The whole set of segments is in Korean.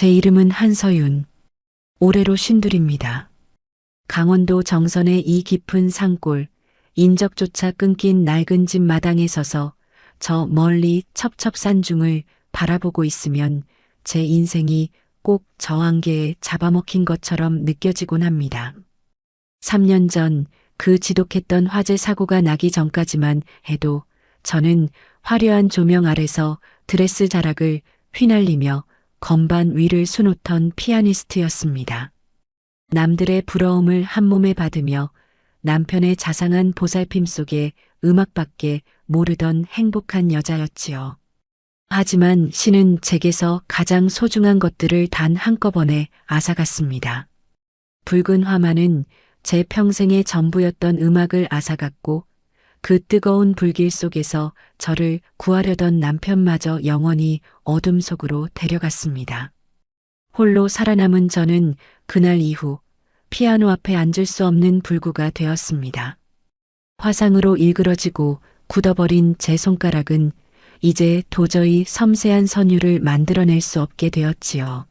제 이름은 한서윤. 올해로 52입니다. 강원도 정선의 이 깊은 산골, 인적조차 끊긴 낡은 집 마당에 서서 저 멀리 첩첩산중을 바라보고 있으면 제 인생이 꼭 저 안개에 잡아먹힌 것처럼 느껴지곤 합니다. 3년 전 그 지독했던 화재 사고가 나기 전까지만 해도 저는 화려한 조명 아래서 드레스 자락을 휘날리며 건반 위를 수놓던 피아니스트였습니다. 남들의 부러움을 한몸에 받으며 남편의 자상한 보살핌 속에 음악밖에 모르던 행복한 여자였지요. 하지만 신은 제게서 가장 소중한 것들을 단 한꺼번에 앗아갔습니다. 붉은 화마는 제 평생의 전부였던 음악을 앗아갔고 그 뜨거운 불길 속에서 저를 구하려던 남편마저 영원히 어둠 속으로 데려갔습니다. 홀로 살아남은 저는 그날 이후 피아노 앞에 앉을 수 없는 불구가 되었습니다. 화상으로 일그러지고 굳어버린 제 손가락은 이제 도저히 섬세한 선율을 만들어낼 수 없게 되었지요.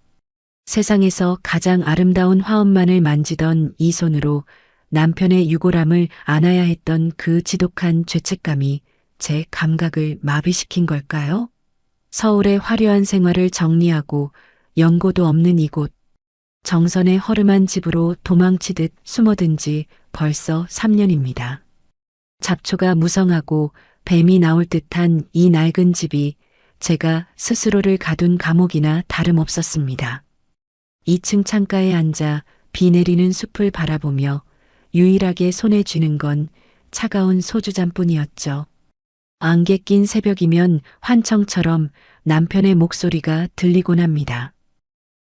세상에서 가장 아름다운 화음만을 만지던 이 손으로 남편의 유골함을 안아야 했던 그 지독한 죄책감이 제 감각을 마비시킨 걸까요? 서울의 화려한 생활을 정리하고 연고도 없는 이곳, 정선의 허름한 집으로 도망치듯 숨어든 지 벌써 3년입니다. 잡초가 무성하고 뱀이 나올 듯한 이 낡은 집이 제가 스스로를 가둔 감옥이나 다름없었습니다. 2층 창가에 앉아 비 내리는 숲을 바라보며 유일하게 손에 쥐는 건 차가운 소주잔뿐이었죠. 안개 낀 새벽이면 환청처럼 남편의 목소리가 들리곤 합니다.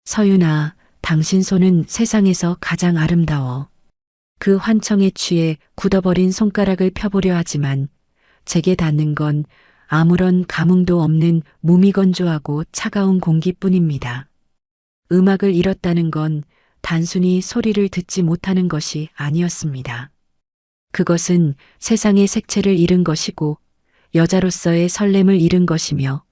서윤아, 당신 손은 세상에서 가장 아름다워. 그 환청에 취해 굳어버린 손가락을 펴보려 하지만 제게 닿는 건 아무런 감흥도 없는 무미건조하고 차가운 공기뿐입니다. 음악을 잃었다는 건 단순히 소리를 듣지 못하는 것이 아니었습니다. 그것은 세상의 색채를 잃은 것이고 여자로서의 설렘을 잃은 것이며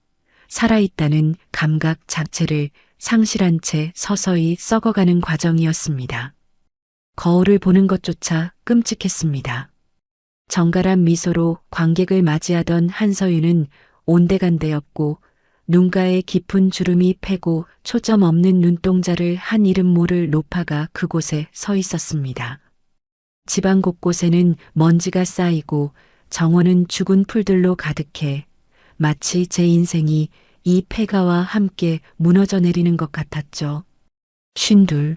살아있다는 감각 자체를 상실한 채 서서히 썩어가는 과정이었습니다. 거울을 보는 것조차 끔찍했습니다. 정갈한 미소로 관객을 맞이하던 한서윤은 온데간데였고 눈가에 깊은 주름이 패고 초점 없는 눈동자를 한 이름 모를 노파가 그곳에 서 있었습니다. 집안 곳곳에는 먼지가 쌓이고 정원은 죽은 풀들로 가득해 마치 제 인생이 이 폐가와 함께 무너져 내리는 것 같았죠. 52.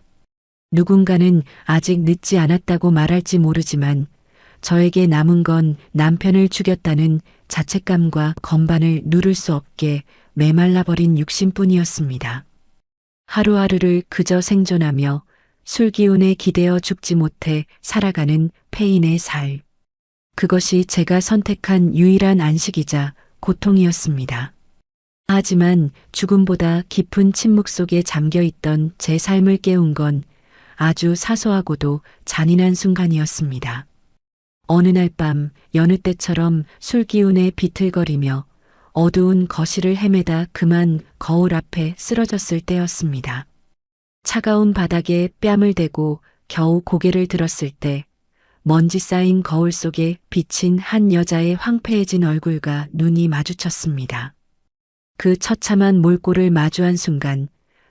누군가는 아직 늦지 않았다고 말할지 모르지만 저에게 남은 건 남편을 죽였다는 자책감과 건반을 누를 수 없게 메말라버린 육신뿐이었습니다. 하루하루를 그저 생존하며 술기운에 기대어 죽지 못해 살아가는 폐인의 살. 그것이 제가 선택한 유일한 안식이자 고통이었습니다. 하지만 죽음보다 깊은 침묵 속에 잠겨있던 제 삶을 깨운 건 아주 사소하고도 잔인한 순간이었습니다. 어느 날 밤 여느 때처럼 술기운에 비틀거리며 어두운 거실을 헤매다 그만 거울 앞에 쓰러졌을 때였습니다. 차가운 바닥에 뺨을 대고 겨우 고개를 들었을 때 먼지 쌓인 거울 속에 비친 한 여자의 황폐해진 얼굴과 눈이 마주쳤습니다. 그 처참한 몰골을 마주한 순간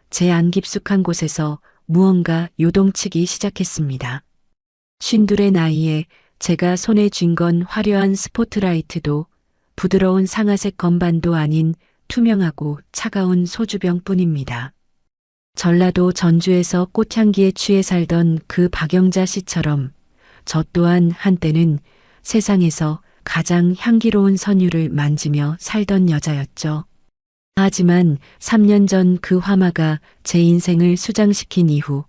제 안 깊숙한 곳에서 무언가 요동치기 시작했습니다. 52의 나이에 제가 손에 쥔 건 화려한 스포트라이트도 부드러운 상아색 건반도 아닌 투명하고 차가운 소주병뿐입니다. 전라도 전주에서 꽃향기에 취해 살던 그 박영자 씨처럼 저 또한 한때는 세상에서 가장 향기로운 선율을 만지며 살던 여자였죠. 하지만 3년 전 그 화마가 제 인생을 수장시킨 이후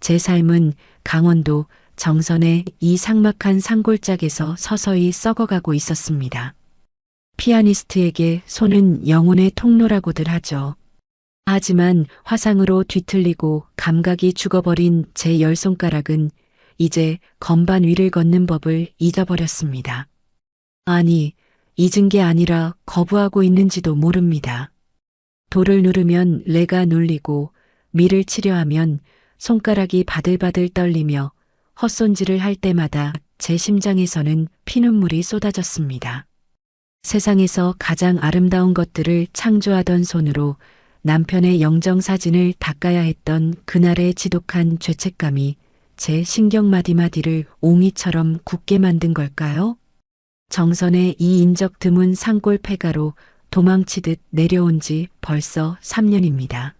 제 삶은 강원도 정선의 이 삭막한 산골짜기에서 서서히 썩어가고 있었습니다. 피아니스트에게 손은 영혼의 통로라고들 하죠. 하지만 화상으로 뒤틀리고 감각이 죽어버린 제 열 손가락은 이제 건반 위를 걷는 법을 잊어버렸습니다. 아니, 잊은 게 아니라 거부하고 있는지도 모릅니다. 돌을 누르면 레가 눌리고 미를 치려 하면 손가락이 바들바들 떨리며 헛손질을 할 때마다 제 심장에서는 피눈물이 쏟아졌습니다. 세상에서 가장 아름다운 것들을 창조하던 손으로 남편의 영정사진을 닦아야 했던 그날의 지독한 죄책감이 제 신경 마디마디를 옹이처럼 굳게 만든 걸까요? 정선의 이 인적 드문 산골 폐가로 도망치듯 내려온 지 벌써 3년입니다.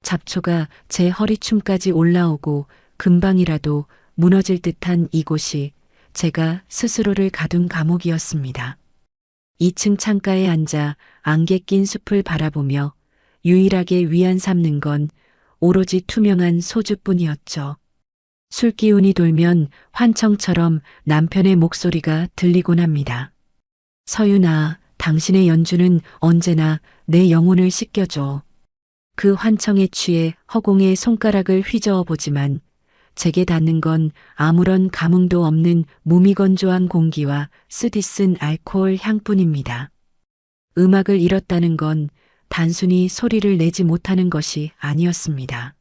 잡초가 제 허리춤까지 올라오고 금방이라도 무너질 듯한 이곳이 제가 스스로를 가둔 감옥이었습니다. 2층 창가에 앉아 안개 낀 숲을 바라보며 유일하게 위안 삼는 건 오로지 투명한 소주뿐이었죠. 술 기운이 돌면 환청처럼 남편의 목소리가 들리곤 합니다. 서윤아, 당신의 연주는 언제나 내 영혼을 씻겨줘. 그 환청에 취해 허공에 손가락을 휘저어 보지만 제게 닿는 건 아무런 감흥도 없는 무미건조한 공기와 쓰디쓴 알코올 향뿐입니다. 음악을 잃었다는 건 단순히 소리를 내지 못하는 것이 아니었습니다.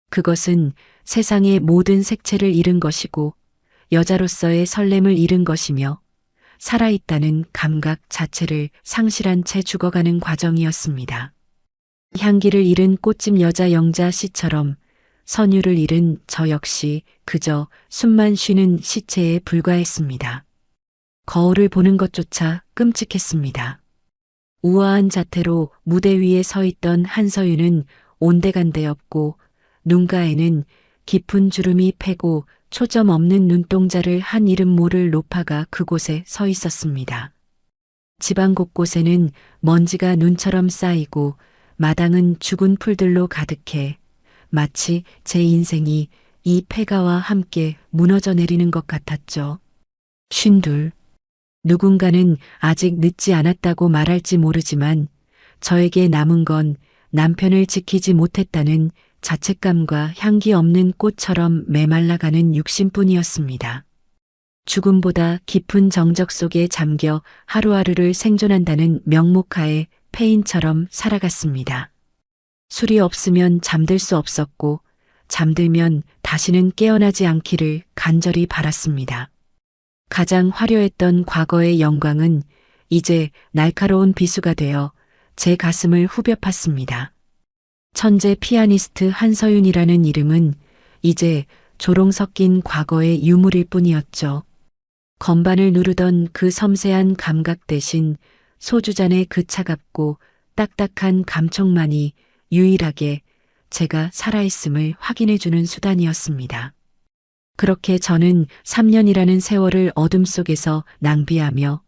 그것은 세상의 모든 색채를 잃은 것이고 여자로서의 설렘을 잃은 것이며 살아있다는 감각 자체를 상실한 채 죽어가는 과정이었습니다. 향기를 잃은 꽃집 여자 영자 씨처럼 선율을 잃은 저 역시 그저 숨만 쉬는 시체에 불과했습니다. 거울을 보는 것조차 끔찍했습니다. 우아한 자태로 무대 위에 서 있던 한서윤은 온데간데 없고 눈가에는 깊은 주름이 패고 초점 없는 눈동자를 한 이름 모를 노파가 그곳에 서 있었습니다. 집안 곳곳에는 먼지가 눈처럼 쌓이고 마당은 죽은 풀들로 가득해 마치 제 인생이 이 폐가와 함께 무너져 내리는 것 같았죠. 52. 누군가는 아직 늦지 않았다고 말할지 모르지만 저에게 남은 건 남편을 지키지 못했다는 자책감과 향기 없는 꽃처럼 메말라가는 육신뿐이었습니다. 죽음보다 깊은 정적 속에 잠겨 하루하루를 생존한다는 명목하에 폐인처럼 살아갔습니다. 술이 없으면 잠들 수 없었고 잠들면 다시는 깨어나지 않기를 간절히 바랐습니다. 가장 화려했던 과거의 영광은 이제 날카로운 비수가 되어 제 가슴을 후벼 팠습니다. 천재 피아니스트 한서윤이라는 이름은 이제 조롱 섞인 과거의 유물일 뿐이었죠. 건반을 누르던 그 섬세한 감각 대신 소주잔의 그 차갑고 딱딱한 감촉만이 유일하게 제가 살아있음을 확인해주는 수단이었습니다. 그렇게 저는 3년이라는 세월을 어둠 속에서 낭비하며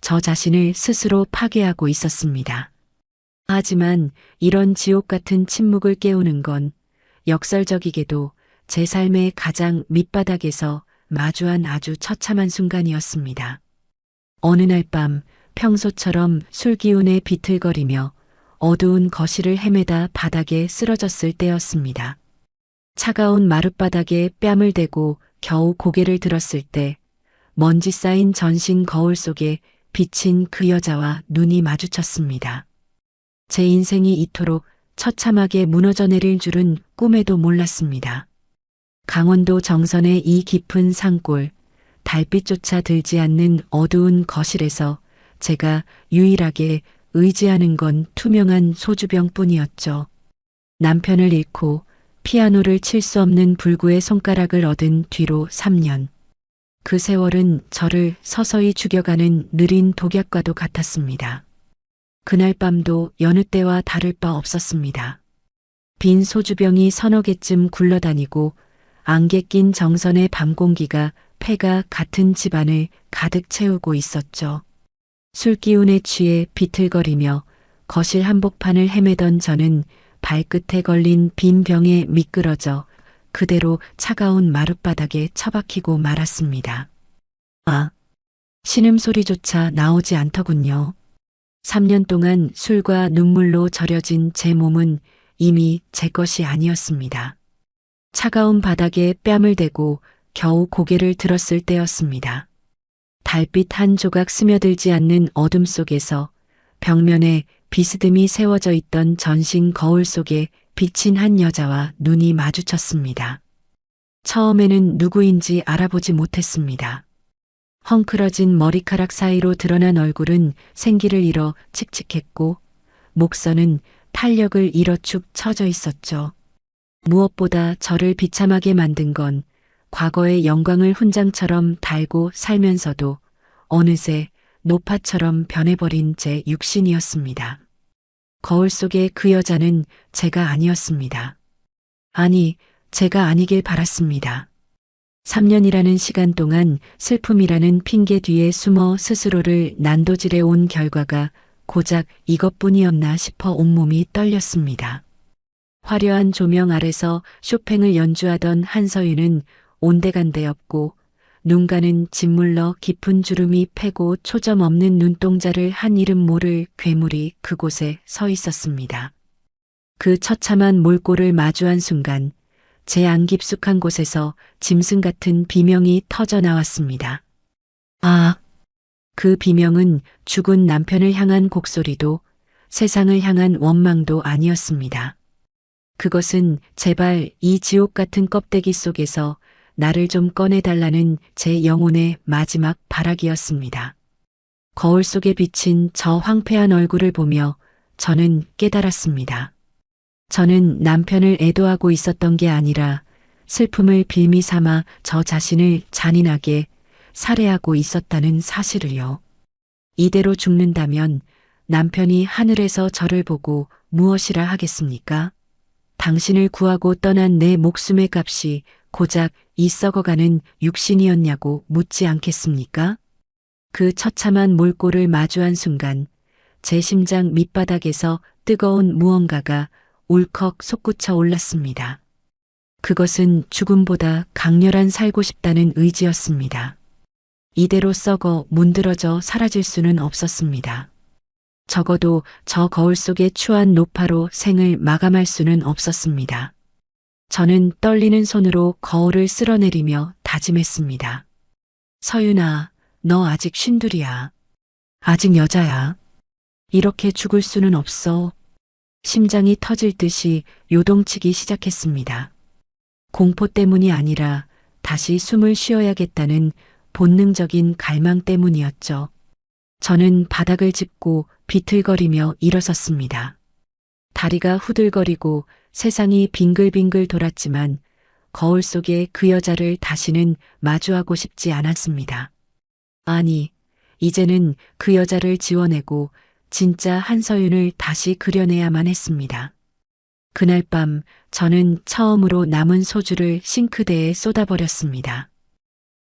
저 자신을 스스로 파괴하고 있었습니다. 하지만 이런 지옥 같은 침묵을 깨우는 건 역설적이게도 제 삶의 가장 밑바닥에서 마주한 아주 처참한 순간이었습니다. 어느 날 밤 평소처럼 술기운에 비틀거리며 어두운 거실을 헤매다 바닥에 쓰러졌을 때였습니다. 차가운 마룻바닥에 뺨을 대고 겨우 고개를 들었을 때 먼지 쌓인 전신 거울 속에 비친 그 여자와 눈이 마주쳤습니다. 제 인생이 이토록 처참하게 무너져 내릴 줄은 꿈에도 몰랐습니다. 강원도 정선의 이 깊은 산골, 달빛조차 들지 않는 어두운 거실에서 제가 유일하게 의지하는 건 투명한 소주병뿐이었죠. 남편을 잃고 피아노를 칠 수 없는 불구의 손가락을 얻은 뒤로 3년. 그 세월은 저를 서서히 죽여가는 느린 독약과도 같았습니다. 그날 밤도 여느 때와 다를 바 없었습니다. 빈 소주병이 서너 개쯤 굴러다니고 안개 낀 정선의 밤 공기가 폐가 같은 집안을 가득 채우고 있었죠. 술기운에 취해 비틀거리며 거실 한복판을 헤매던 저는 발끝에 걸린 빈 병에 미끄러져 그대로 차가운 마룻바닥에 처박히고 말았습니다. 신음소리조차 나오지 않더군요. 3년 동안 술과 눈물로 절여진 제 몸은 이미 제 것이 아니었습니다. 차가운 바닥에 뺨을 대고 겨우 고개를 들었을 때였습니다. 달빛 한 조각 스며들지 않는 어둠 속에서 벽면에 비스듬히 세워져 있던 전신 거울 속에 비친 한 여자와 눈이 마주쳤습니다. 처음에는 누구인지 알아보지 못했습니다. 헝클어진 머리카락 사이로 드러난 얼굴은 생기를 잃어 칙칙했고 목선은 탄력을 잃어 축 처져 있었죠. 무엇보다 저를 비참하게 만든 건 과거의 영광을 훈장처럼 달고 살면서도 어느새 노파처럼 변해버린 제 육신이었습니다. 거울 속의 그 여자는 제가 아니었습니다. 아니, 제가 아니길 바랐습니다. 3년이라는 시간 동안 슬픔이라는 핑계 뒤에 숨어 스스로를 난도질해 온 결과가 고작 이것뿐이었나 싶어 온몸이 떨렸습니다. 화려한 조명 아래서 쇼팽을 연주하던 한서윤은 온데간데 없고 눈가는 짓물러 깊은 주름이 패고 초점 없는 눈동자를 한 이름 모를 괴물이 그곳에 서 있었습니다. 그 처참한 몰골을 마주한 순간 제 안 깊숙한 곳에서 짐승 같은 비명이 터져 나왔습니다. 아! 그 비명은 죽은 남편을 향한 곡소리도 세상을 향한 원망도 아니었습니다. 그것은 제발 이 지옥 같은 껍데기 속에서 나를 좀 꺼내달라는 제 영혼의 마지막 발악이었습니다. 거울 속에 비친 저 황폐한 얼굴을 보며 저는 깨달았습니다. 저는 남편을 애도하고 있었던 게 아니라 슬픔을 빌미 삼아 저 자신을 잔인하게 살해하고 있었다는 사실을요. 이대로 죽는다면 남편이 하늘에서 저를 보고 무엇이라 하겠습니까? 당신을 구하고 떠난 내 목숨의 값이 고작 이 썩어가는 육신이었냐고 묻지 않겠습니까? 그 처참한 몰골을 마주한 순간 제 심장 밑바닥에서 뜨거운 무언가가 울컥 솟구쳐 올랐습니다. 그것은 죽음보다 강렬한 살고 싶다는 의지였습니다. 이대로 썩어 문드러져 사라질 수는 없었습니다. 적어도 저 거울 속의 추한 노파로 생을 마감할 수는 없었습니다. 저는 떨리는 손으로 거울을 쓸어내리며 다짐했습니다. 서윤아, 너 아직 쉰둘이야. 아직 여자야. 이렇게 죽을 수는 없어. 심장이 터질 듯이 요동치기 시작했습니다. 공포 때문이 아니라 다시 숨을 쉬어야겠다는 본능적인 갈망 때문이었죠. 저는 바닥을 짚고 비틀거리며 일어섰습니다. 다리가 후들거리고 세상이 빙글빙글 돌았지만 거울 속의 그 여자를 다시는 마주하고 싶지 않았습니다. 아니, 이제는 그 여자를 지워내고 진짜 한서윤을 다시 그려내야만 했습니다. 그날 밤 저는 처음으로 남은 소주를 싱크대에 쏟아버렸습니다.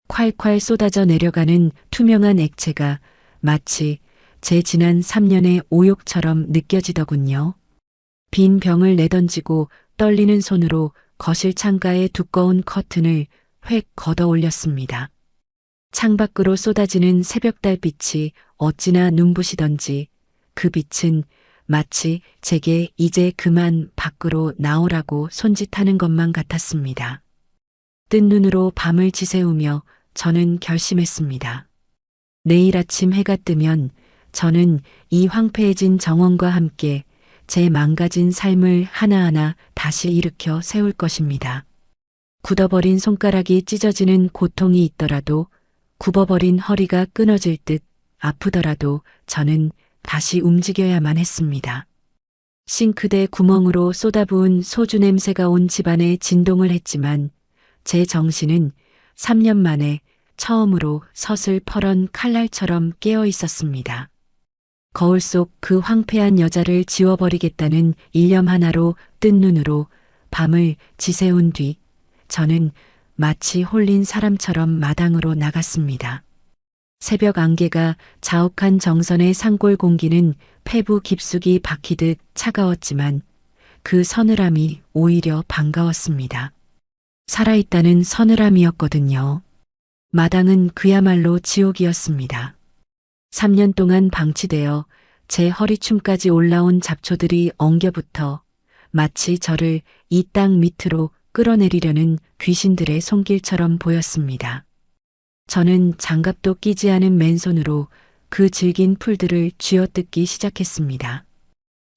콸콸 쏟아져 내려가는 투명한 액체가 마치 제 지난 3년의 오욕처럼 느껴지더군요. 빈 병을 내던지고 떨리는 손으로 거실 창가의 두꺼운 커튼을 획 걷어 올렸습니다. 창밖으로 쏟아지는 새벽 달빛이 어찌나 눈부시던지 그 빛은 마치 제게 이제 그만 밖으로 나오라고 손짓하는 것만 같았습니다. 뜬 눈으로 밤을 지새우며 저는 결심했습니다. 내일 아침 해가 뜨면 저는 이 황폐해진 정원과 함께 제 망가진 삶을 하나하나 다시 일으켜 세울 것입니다. 굳어버린 손가락이 찢어지는 고통이 있더라도 굽어버린 허리가 끊어질 듯 아프더라도 저는 다시 움직여야만 했습니다. 싱크대 구멍으로 쏟아부은 소주 냄새가 온 집안에 진동을 했지만 제 정신은 3년 만에 처음으로 서슬퍼런 칼날처럼 깨어 있었습니다. 거울 속 그 황폐한 여자를 지워버리겠다는 일념 하나로 뜬 눈으로 밤을 지새운 뒤 저는 마치 홀린 사람처럼 마당으로 나갔습니다. 새벽 안개가 자욱한 정선의 산골 공기는 폐부 깊숙이 박히듯 차가웠지만 그 서늘함이 오히려 반가웠습니다. 살아있다는 서늘함이었거든요. 마당은 그야말로 지옥이었습니다. 3년 동안 방치되어 제 허리춤까지 올라온 잡초들이 엉겨붙어 마치 저를 이 땅 밑으로 끌어내리려는 귀신들의 손길처럼 보였습니다. 저는 장갑도 끼지 않은 맨손으로 그 질긴 풀들을 쥐어뜯기 시작했습니다.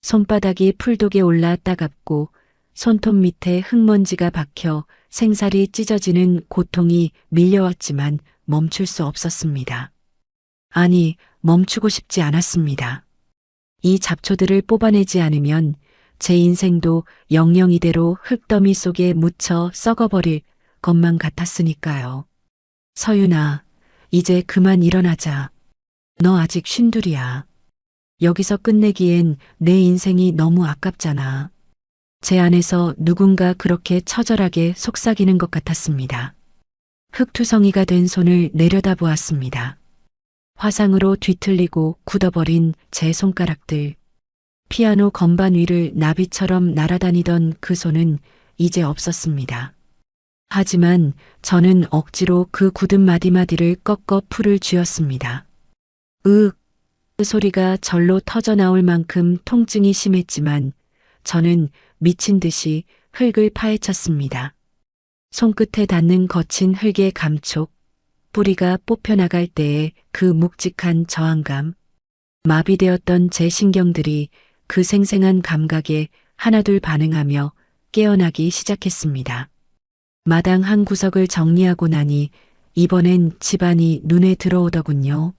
손바닥이 풀독에 올라 따갑고 손톱 밑에 흙먼지가 박혀 생살이 찢어지는 고통이 밀려왔지만 멈출 수 없었습니다. 아니, 멈추고 싶지 않았습니다. 이 잡초들을 뽑아내지 않으면 제 인생도 영영 이대로 흙더미 속에 묻혀 썩어버릴 것만 같았으니까요. 서윤아, 이제 그만 일어나자. 너 아직 쉰둘이야. 여기서 끝내기엔 내 인생이 너무 아깝잖아. 제 안에서 누군가 그렇게 처절하게 속삭이는 것 같았습니다. 흙투성이가 된 손을 내려다보았습니다. 화상으로 뒤틀리고 굳어버린 제 손가락들. 피아노 건반 위를 나비처럼 날아다니던 그 손은 이제 없었습니다. 하지만 저는 억지로 그 굳은 마디마디를 꺾어 풀을 쥐었습니다. 그 소리가 절로 터져나올 만큼 통증이 심했지만 저는 미친 듯이 흙을 파헤쳤습니다. 손끝에 닿는 거친 흙의 감촉, 뿌리가 뽑혀나갈 때의 그 묵직한 저항감, 마비되었던 제 신경들이 그 생생한 감각에 하나둘 반응하며 깨어나기 시작했습니다. 마당 한 구석을 정리하고 나니 이번엔 집안이 눈에 들어오더군요.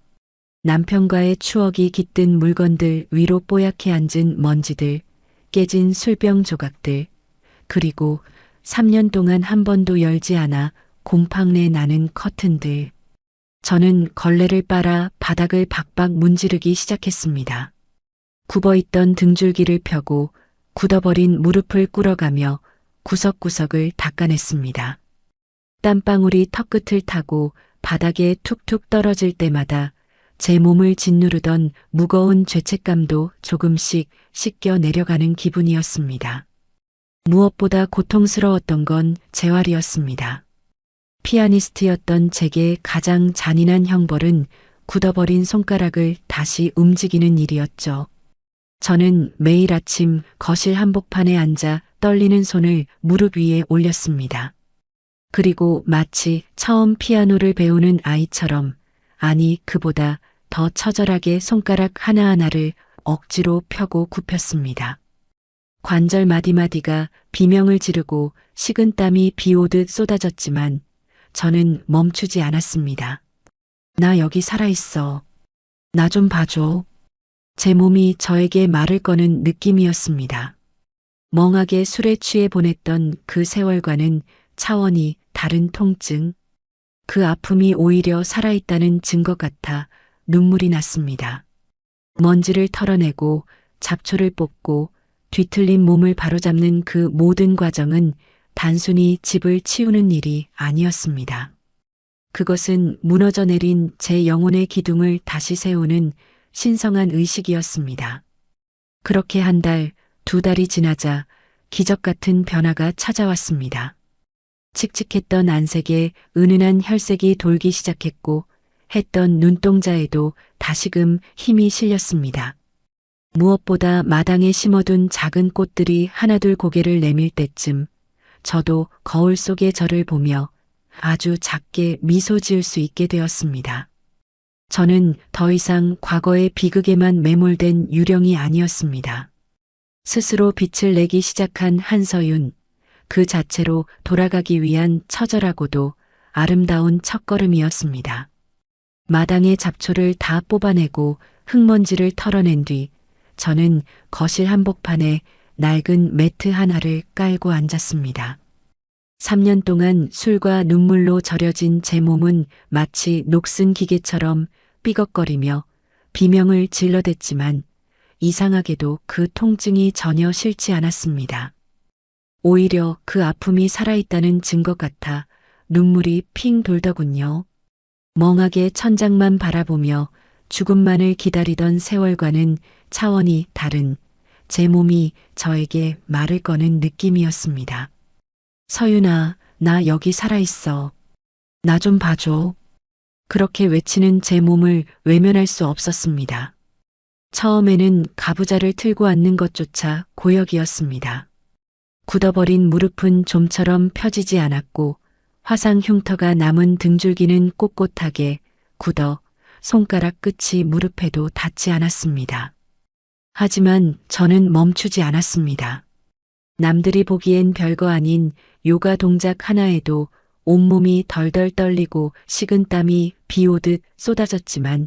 남편과의 추억이 깃든 물건들 위로 뽀얗게 앉은 먼지들, 깨진 술병 조각들, 그리고 3년 동안 한 번도 열지 않아 곰팡내 나는 커튼들. 저는 걸레를 빨아 바닥을 박박 문지르기 시작했습니다. 굽어있던 등줄기를 펴고 굳어버린 무릎을 꿇어가며 구석구석을 닦아냈습니다. 땀방울이 턱끝을 타고 바닥에 툭툭 떨어질 때마다 제 몸을 짓누르던 무거운 죄책감도 조금씩 씻겨 내려가는 기분이었습니다. 무엇보다 고통스러웠던 건 재활이었습니다. 피아니스트였던 제게 가장 잔인한 형벌은 굳어버린 손가락을 다시 움직이는 일이었죠. 저는 매일 아침 거실 한복판에 앉아 떨리는 손을 무릎 위에 올렸습니다. 그리고 마치 처음 피아노를 배우는 아이처럼, 아니 그보다 더 처절하게 손가락 하나하나를 억지로 펴고 굽혔습니다. 관절 마디마디가 비명을 지르고 식은땀이 비오듯 쏟아졌지만 저는 멈추지 않았습니다. 나 여기 살아있어. 나 좀 봐줘. 제 몸이 저에게 말을 거는 느낌이었습니다. 멍하게 술에 취해 보냈던 그 세월과는 차원이 다른 통증, 그 아픔이 오히려 살아있다는 증거 같아 눈물이 났습니다. 먼지를 털어내고 잡초를 뽑고 뒤틀린 몸을 바로잡는 그 모든 과정은 단순히 집을 치우는 일이 아니었습니다. 그것은 무너져 내린 제 영혼의 기둥을 다시 세우는 신성한 의식이었습니다. 그렇게 한 달, 두 달이 지나자 기적 같은 변화가 찾아왔습니다. 칙칙했던 안색에 은은한 혈색이 돌기 시작했고 했던 눈동자에도 다시금 힘이 실렸습니다. 무엇보다 마당에 심어둔 작은 꽃들이 하나둘 고개를 내밀 때쯤 저도 거울 속의 저를 보며 아주 작게 미소 지을 수 있게 되었습니다. 저는 더 이상 과거의 비극에만 매몰된 유령이 아니었습니다. 스스로 빛을 내기 시작한 한서윤, 그 자체로 돌아가기 위한 처절하고도 아름다운 첫걸음이었습니다. 마당의 잡초를 다 뽑아내고 흙먼지를 털어낸 뒤 저는 거실 한복판에 낡은 매트 하나를 깔고 앉았습니다. 3년 동안 술과 눈물로 절여진 제 몸은 마치 녹슨 기계처럼 삐걱거리며 비명을 질러댔지만 이상하게도 그 통증이 전혀 싫지 않았습니다. 오히려 그 아픔이 살아있다는 증거 같아 눈물이 핑 돌더군요. 멍하게 천장만 바라보며 죽음만을 기다리던 세월과는 차원이 다른 제 몸이 저에게 말을 거는 느낌이었습니다. 서윤아, 나 여기 살아있어. 나 좀 봐줘. 그렇게 외치는 제 몸을 외면할 수 없었습니다. 처음에는 가부좌를 틀고 앉는 것조차 고역이었습니다. 굳어버린 무릎은 좀처럼 펴지지 않았고 화상 흉터가 남은 등줄기는 꼿꼿하게 굳어 손가락 끝이 무릎에도 닿지 않았습니다. 하지만 저는 멈추지 않았습니다. 남들이 보기엔 별거 아닌 요가 동작 하나에도 온몸이 덜덜 떨리고 식은땀이 비 오듯 쏟아졌지만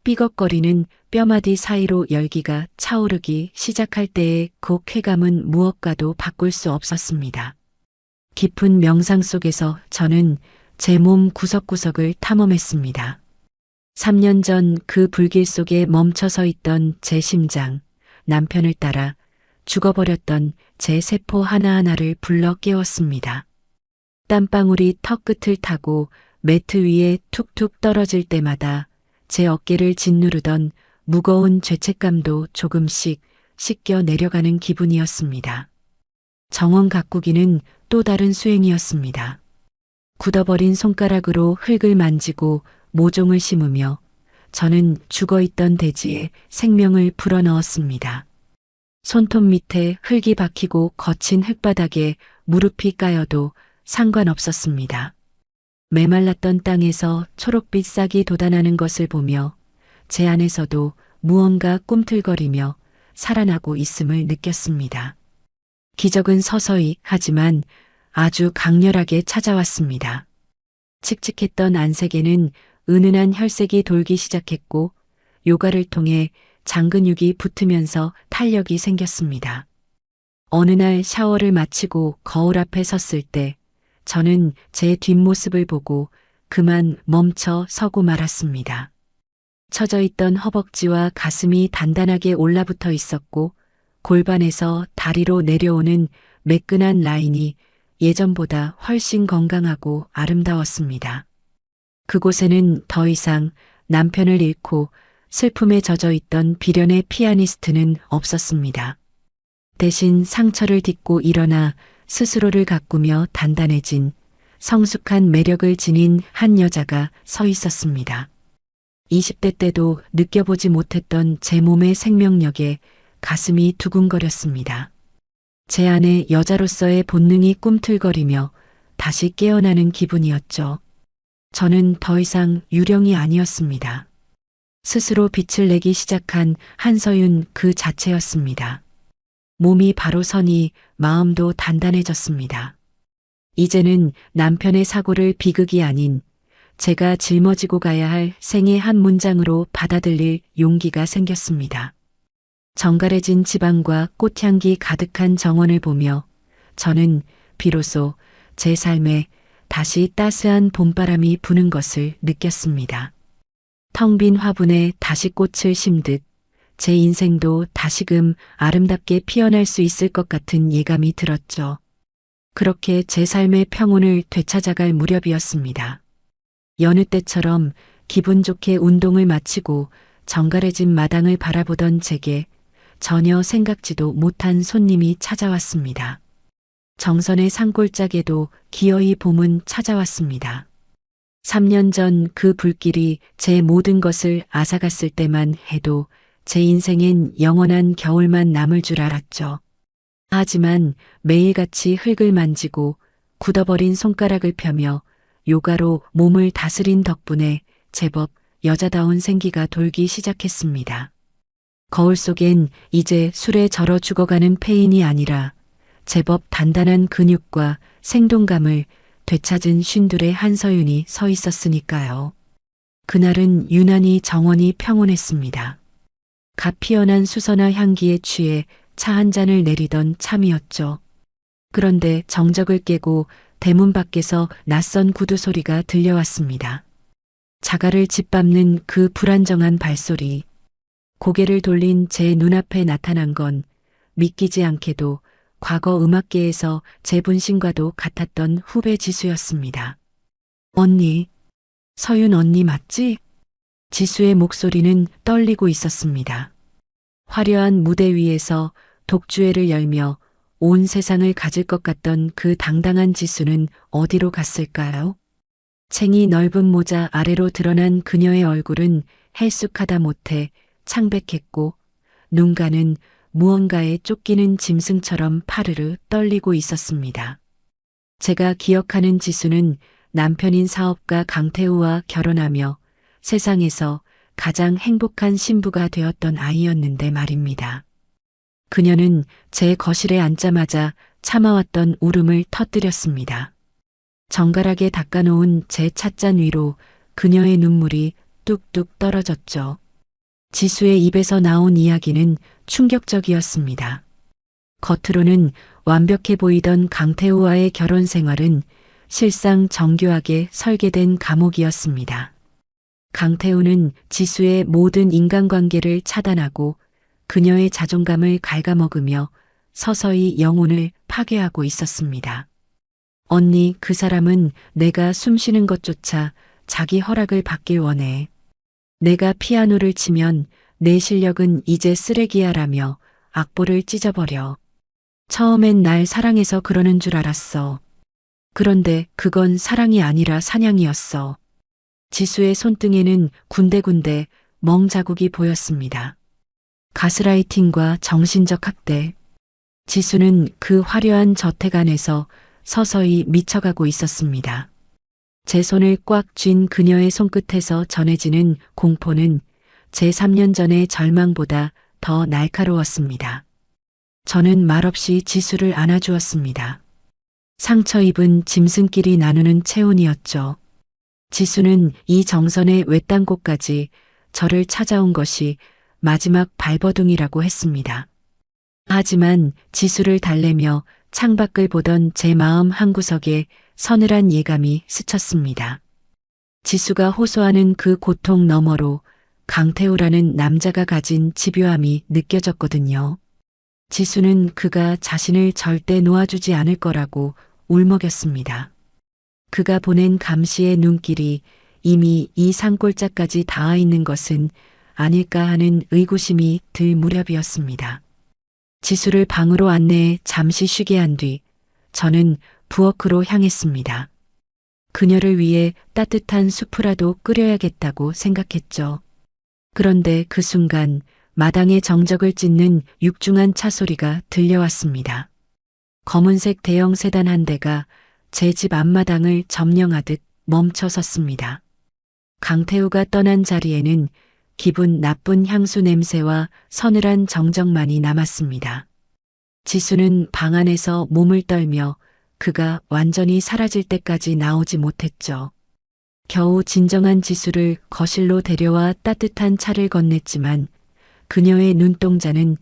삐걱거리는 뼈마디 사이로 열기가 차오르기 시작할 때의 그 쾌감은 무엇과도 바꿀 수 없었습니다. 깊은 명상 속에서 저는 제 몸 구석구석을 탐험했습니다. 3년 전 그 불길 속에 멈춰서 있던 제 심장, 남편을 따라 죽어버렸던 제 세포 하나하나를 불러 깨웠습니다. 땀방울이 턱 끝을 타고 매트 위에 툭툭 떨어질 때마다 제 어깨를 짓누르던 무거운 죄책감도 조금씩 씻겨 내려가는 기분이었습니다. 정원 가꾸기는 또 다른 수행이었습니다. 굳어버린 손가락으로 흙을 만지고 모종을 심으며 저는 죽어있던 대지에 생명을 불어넣었습니다. 손톱 밑에 흙이 박히고 거친 흙바닥에 무릎이 까여도 상관없었습니다. 메말랐던 땅에서 초록빛 싹이 돋아나는 것을 보며 제 안에서도 무언가 꿈틀거리며 살아나고 있음을 느꼈습니다. 기적은 서서히 하지만 아주 강렬하게 찾아왔습니다. 칙칙했던 안색에는 은은한 혈색이 돌기 시작했고 요가를 통해 장근육이 붙으면서 탄력이 생겼습니다. 어느 날 샤워를 마치고 거울 앞에 섰을 때 저는 제 뒷모습을 보고 그만 멈춰 서고 말았습니다. 처져 있던 허벅지와 가슴이 단단하게 올라붙어 있었고 골반에서 다리로 내려오는 매끈한 라인이 예전보다 훨씬 건강하고 아름다웠습니다. 그곳에는 더 이상 남편을 잃고 슬픔에 젖어 있던 비련의 피아니스트는 없었습니다. 대신 상처를 딛고 일어나 스스로를 가꾸며 단단해진 성숙한 매력을 지닌 한 여자가 서 있었습니다. 20대 때도 느껴보지 못했던 제 몸의 생명력에 가슴이 두근거렸습니다. 제 안에 여자로서의 본능이 꿈틀거리며 다시 깨어나는 기분이었죠. 저는 더 이상 유령이 아니었습니다. 스스로 빛을 내기 시작한 한서윤 그 자체였습니다. 몸이 바로 서니 마음도 단단해졌습니다. 이제는 남편의 사고를 비극이 아닌 제가 짊어지고 가야 할 생의 한 문장으로 받아들일 용기가 생겼습니다. 정갈해진 지방과 꽃향기 가득한 정원을 보며 저는 비로소 제 삶에 다시 따스한 봄바람이 부는 것을 느꼈습니다. 텅 빈 화분에 다시 꽃을 심듯 제 인생도 다시금 아름답게 피어날 수 있을 것 같은 예감이 들었죠. 그렇게 제 삶의 평온을 되찾아갈 무렵이었습니다. 여느 때처럼 기분 좋게 운동을 마치고 정갈해진 마당을 바라보던 제게 전혀 생각지도 못한 손님이 찾아왔습니다. 정선의 산골짜기에도 기어이 봄은 찾아왔습니다. 3년 전 그 불길이 제 모든 것을 앗아갔을 때만 해도 제 인생엔 영원한 겨울만 남을 줄 알았죠. 하지만 매일같이 흙을 만지고 굳어버린 손가락을 펴며 요가로 몸을 다스린 덕분에 제법 여자다운 생기가 돌기 시작했습니다. 거울 속엔 이제 술에 절어 죽어가는 폐인이 아니라 제법 단단한 근육과 생동감을 되찾은 쉰둘의 한서윤이 서 있었으니까요. 그날은 유난히 정원이 평온했습니다. 갓 피어난 수선화 향기에 취해 차 한 잔을 내리던 참이었죠. 그런데 정적을 깨고 대문 밖에서 낯선 구두 소리가 들려왔습니다. 자갈을 짓밟는 그 불안정한 발소리. 고개를 돌린 제 눈앞에 나타난 건 믿기지 않게도 과거 음악계에서 제 분신과도 같았던 후배 지수였습니다. 언니, 서윤 언니 맞지? 지수의 목소리는 떨리고 있었습니다. 화려한 무대 위에서 독주회를 열며 온 세상을 가질 것 같던 그 당당한 지수는 어디로 갔을까요? 챙이 넓은 모자 아래로 드러난 그녀의 얼굴은 헬쑥하다 못해 창백했고 눈가는 무언가에 쫓기는 짐승처럼 파르르 떨리고 있었습니다. 제가 기억하는 지수는 남편인 사업가 강태우와 결혼하며 세상에서 가장 행복한 신부가 되었던 아이였는데 말입니다. 그녀는 제 거실에 앉자마자 참아왔던 울음을 터뜨렸습니다. 정갈하게 닦아놓은 제 찻잔 위로 그녀의 눈물이 뚝뚝 떨어졌죠. 지수의 입에서 나온 이야기는 충격적이었습니다. 겉으로는 완벽해 보이던 강태우와의 결혼 생활은 실상 정교하게 설계된 감옥이었습니다. 강태우는 지수의 모든 인간관계를 차단하고 그녀의 자존감을 갉아먹으며 서서히 영혼을 파괴하고 있었습니다. 언니, 그 사람은 내가 숨쉬는 것조차 자기 허락을 받길 원해. 내가 피아노를 치면 내 실력은 이제 쓰레기야라며 악보를 찢어버려. 처음엔 날 사랑해서 그러는 줄 알았어. 그런데 그건 사랑이 아니라 사냥이었어. 지수의 손등에는 군데군데 멍 자국이 보였습니다. 가스라이팅과 정신적 학대. 지수는 그 화려한 저택 안에서 서서히 미쳐가고 있었습니다. 제 손을 꽉 쥔 그녀의 손끝에서 전해지는 공포는 제 3년 전의 절망보다 더 날카로웠습니다. 저는 말없이 지수를 안아주었습니다. 상처 입은 짐승끼리 나누는 체온이었죠. 지수는 이 정선의 외딴 곳까지 저를 찾아온 것이 마지막 발버둥이라고 했습니다. 하지만 지수를 달래며 창밖을 보던 제 마음 한구석에 서늘한 예감이 스쳤습니다. 지수가 호소하는 그 고통 너머로 강태우라는 남자가 가진 집요함이 느껴졌거든요. 지수는 그가 자신을 절대 놓아주지 않을 거라고 울먹였습니다. 그가 보낸 감시의 눈길이 이미 이 산골짜까지 닿아 있는 것은 아닐까 하는 의구심이 들 무렵이었습니다. 지수를 방으로 안내해 잠시 쉬게 한 뒤 저는 부엌으로 향했습니다. 그녀를 위해 따뜻한 수프라도 끓여야겠다고 생각했죠. 그런데 그 순간 마당에 정적을 찢는 육중한 차 소리가 들려왔습니다. 검은색 대형 세단 한 대가 제 집 앞마당을 점령하듯 멈춰 섰습니다. 강태우가 떠난 자리에는 기분 나쁜 향수 냄새와 서늘한 정적만이 남았습니다. 지수는 방 안에서 몸을 떨며 그가 완전히 사라질 때까지 나오지 못했죠. 겨우 진정한 지수를 거실로 데려와 따뜻한 차를 건넸지만 그녀의 눈동자는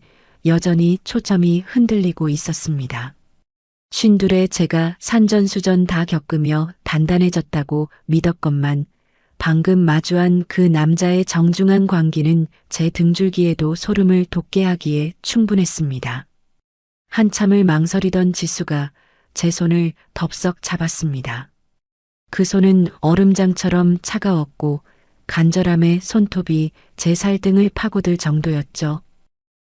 여전히 초점이 흔들리고 있었습니다. 쉰둘에 제가 산전수전 다 겪으며 단단해졌다고 믿었건만 방금 마주한 그 남자의 정중한 광기는 제 등줄기에도 소름을 돋게 하기에 충분했습니다. 한참을 망설이던 지수가 제 손을 덥석 잡았습니다. 그 손은 얼음장처럼 차가웠고 간절함의 손톱이 제 살등을 파고들 정도였죠.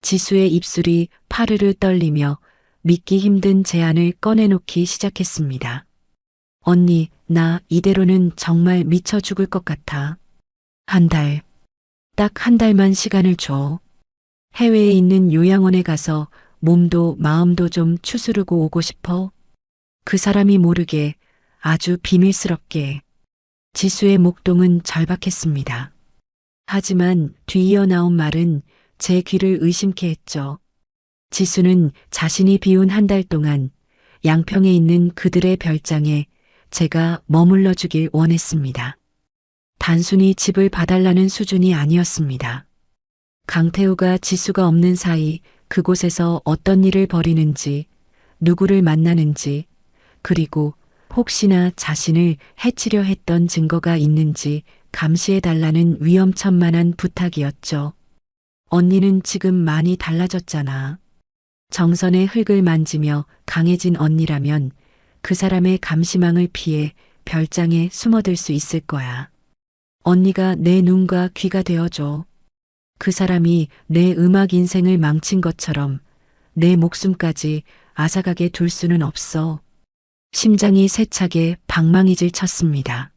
지수의 입술이 파르르 떨리며 믿기 힘든 제안을 꺼내놓기 시작했습니다. 언니, 나 이대로는 정말 미쳐 죽을 것 같아. 한 달, 딱 한 달만 시간을 줘. 해외에 있는 요양원에 가서 몸도 마음도 좀 추스르고 오고 싶어. 그 사람이 모르게 아주 비밀스럽게. 지수의 목동은 절박했습니다. 하지만 뒤이어 나온 말은 제 귀를 의심케 했죠. 지수는 자신이 비운 한 달 동안 양평에 있는 그들의 별장에 제가 머물러 주길 원했습니다. 단순히 집을 봐달라는 수준이 아니었습니다. 강태우가 지수가 없는 사이 그곳에서 어떤 일을 벌이는지, 누구를 만나는지, 그리고 혹시나 자신을 해치려 했던 증거가 있는지 감시해달라는 위험천만한 부탁이었죠. 언니는 지금 많이 달라졌잖아. 정선의 흙을 만지며 강해진 언니라면 그 사람의 감시망을 피해 별장에 숨어들 수 있을 거야. 언니가 내 눈과 귀가 되어줘. 그 사람이 내 음악 인생을 망친 것처럼 내 목숨까지 앗아가게 둘 수는 없어. 심장이 세차게 방망이질 쳤습니다.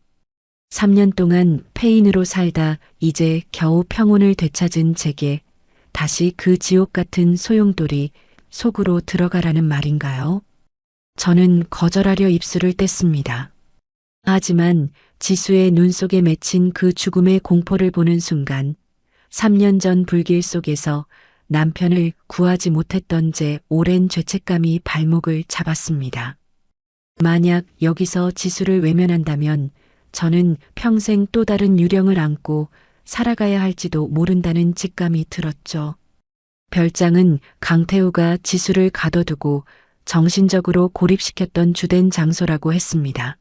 3년 동안 폐인으로 살다 이제 겨우 평온을 되찾은 제게 다시 그 지옥 같은 소용돌이 속으로 들어가라는 말인가요? 저는 거절하려 입술을 뗐습니다. 하지만 지수의 눈 속에 맺힌 그 죽음의 공포를 보는 순간 3년 전 불길 속에서 남편을 구하지 못했던 제 오랜 죄책감이 발목을 잡았습니다. 만약 여기서 지수를 외면한다면 저는 평생 또 다른 유령을 안고 살아가야 할지도 모른다는 직감이 들었죠. 별장은 강태우가 지수를 가둬두고 정신적으로 고립시켰던 주된 장소라고 했습니다.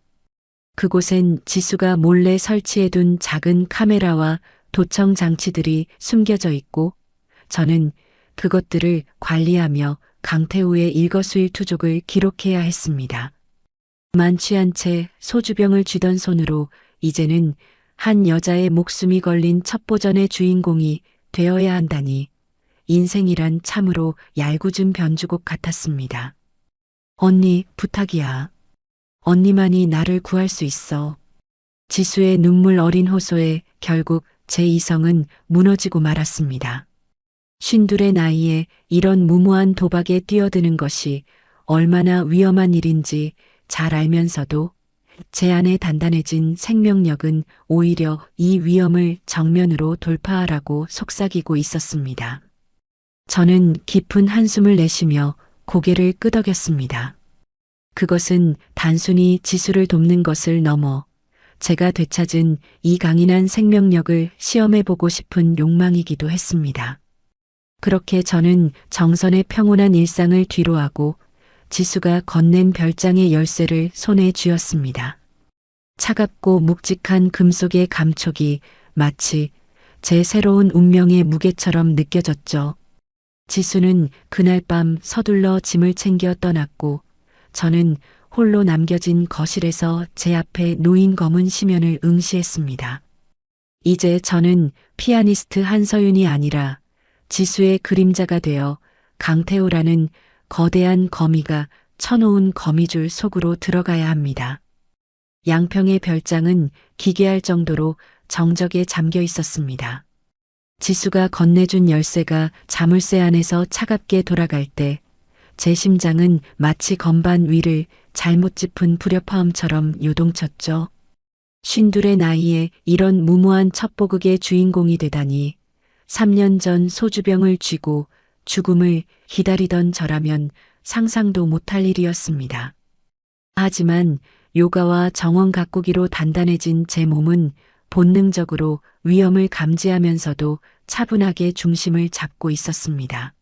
그곳엔 지수가 몰래 설치해둔 작은 카메라와 도청 장치들이 숨겨져 있고 저는 그것들을 관리하며 강태우의 일거수일투족을 기록해야 했습니다. 만취한 채 소주병을 쥐던 손으로 이제는 한 여자의 목숨이 걸린 첩보전의 주인공이 되어야 한다니 인생이란 참으로 얄궂은 변주곡 같았습니다. 언니, 부탁이야. 언니만이 나를 구할 수 있어. 지수의 눈물 어린 호소에 결국 제 이성은 무너지고 말았습니다. 52의 나이에 이런 무모한 도박에 뛰어드는 것이 얼마나 위험한 일인지 잘 알면서도 제 안에 단단해진 생명력은 오히려 이 위험을 정면으로 돌파하라고 속삭이고 있었습니다. 저는 깊은 한숨을 내쉬며 고개를 끄덕였습니다. 그것은 단순히 지수를 돕는 것을 넘어 제가 되찾은 이 강인한 생명력을 시험해보고 싶은 욕망이기도 했습니다. 그렇게 저는 정선의 평온한 일상을 뒤로하고 지수가 건넨 별장의 열쇠를 손에 쥐었습니다. 차갑고 묵직한 금속의 감촉이 마치 제 새로운 운명의 무게처럼 느껴졌죠. 지수는 그날 밤 서둘러 짐을 챙겨 떠났고 저는 홀로 남겨진 거실에서 제 앞에 놓인 검은 시면을 응시했습니다. 이제 저는 피아니스트 한서윤이 아니라 지수의 그림자가 되어 강태우라는 거대한 거미가 쳐놓은 거미줄 속으로 들어가야 합니다. 양평의 별장은 기괴할 정도로 정적에 잠겨 있었습니다. 지수가 건네준 열쇠가 자물쇠 안에서 차갑게 돌아갈 때 제 심장은 마치 건반 위를 잘못 짚은 불협화음처럼 요동쳤죠. 52의 나이에 이런 무모한 첩보극의 주인공이 되다니 3년 전 소주병을 쥐고 죽음을 기다리던 저라면 상상도 못할 일이었습니다. 하지만 요가와 정원 가꾸기로 단단해진 제 몸은 본능적으로 위험을 감지하면서도 차분하게 중심을 잡고 있었습니다.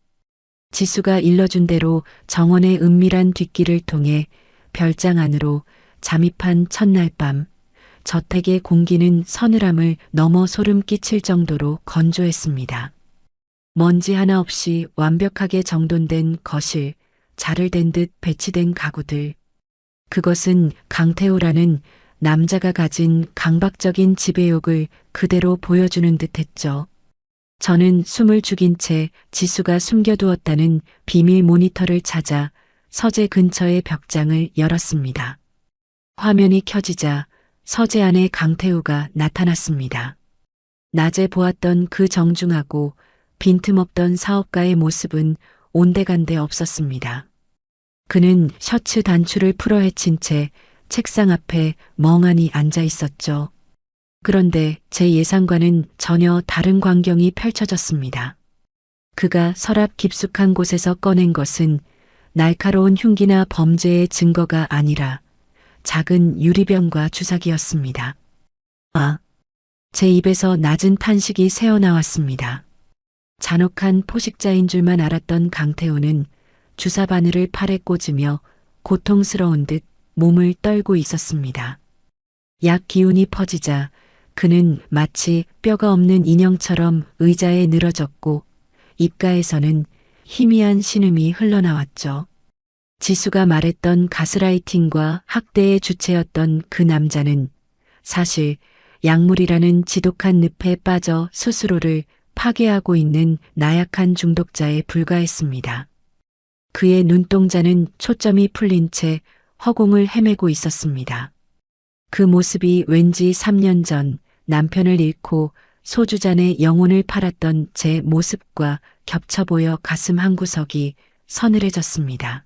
지수가 일러준 대로 정원의 은밀한 뒷길을 통해 별장 안으로 잠입한 첫날 밤, 저택의 공기는 서늘함을 넘어 소름 끼칠 정도로 건조했습니다. 먼지 하나 없이 완벽하게 정돈된 거실, 자를 댄 듯 배치된 가구들. 그것은 강태우라는 남자가 가진 강박적인 지배욕을 그대로 보여주는 듯했죠. 저는 숨을 죽인 채 지수가 숨겨두었다는 비밀 모니터를 찾아 서재 근처의 벽장을 열었습니다. 화면이 켜지자 서재 안에 강태우가 나타났습니다. 낮에 보았던 그 정중하고 빈틈없던 사업가의 모습은 온데간데 없었습니다. 그는 셔츠 단추를 풀어헤친 채 책상 앞에 멍하니 앉아 있었죠. 그런데 제 예상과는 전혀 다른 광경이 펼쳐졌습니다. 그가 서랍 깊숙한 곳에서 꺼낸 것은 날카로운 흉기나 범죄의 증거가 아니라 작은 유리병과 주사기였습니다. 아! 제 입에서 낮은 탄식이 새어나왔습니다. 잔혹한 포식자인 줄만 알았던 강태우는 주사 바늘을 팔에 꽂으며 고통스러운 듯 몸을 떨고 있었습니다. 약 기운이 퍼지자 그는 마치 뼈가 없는 인형처럼 의자에 늘어졌고 입가에서는 희미한 신음이 흘러나왔죠. 지수가 말했던 가스라이팅과 학대의 주체였던 그 남자는 사실 약물이라는 지독한 늪에 빠져 스스로를 파괴하고 있는 나약한 중독자에 불과했습니다. 그의 눈동자는 초점이 풀린 채 허공을 헤매고 있었습니다. 그 모습이 왠지 3년 전 남편을 잃고 소주잔에 영혼을 팔았던 제 모습과 겹쳐 보여 가슴 한구석이 서늘해졌습니다.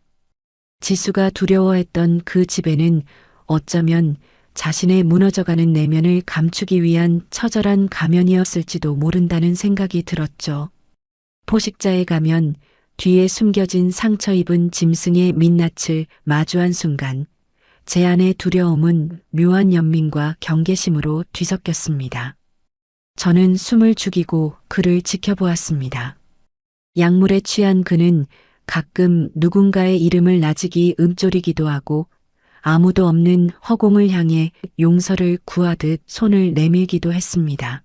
지수가 두려워했던 그 집에는 어쩌면 자신의 무너져가는 내면을 감추기 위한 처절한 가면이었을지도 모른다는 생각이 들었죠. 포식자에 가면 뒤에 숨겨진 상처 입은 짐승의 민낯을 마주한 순간 제 안의 두려움은 묘한 연민과 경계심으로 뒤섞였습니다. 저는 숨을 죽이고 그를 지켜보았습니다. 약물에 취한 그는 가끔 누군가의 이름을 나직이 읊조리기도 하고 아무도 없는 허공을 향해 용서를 구하듯 손을 내밀기도 했습니다.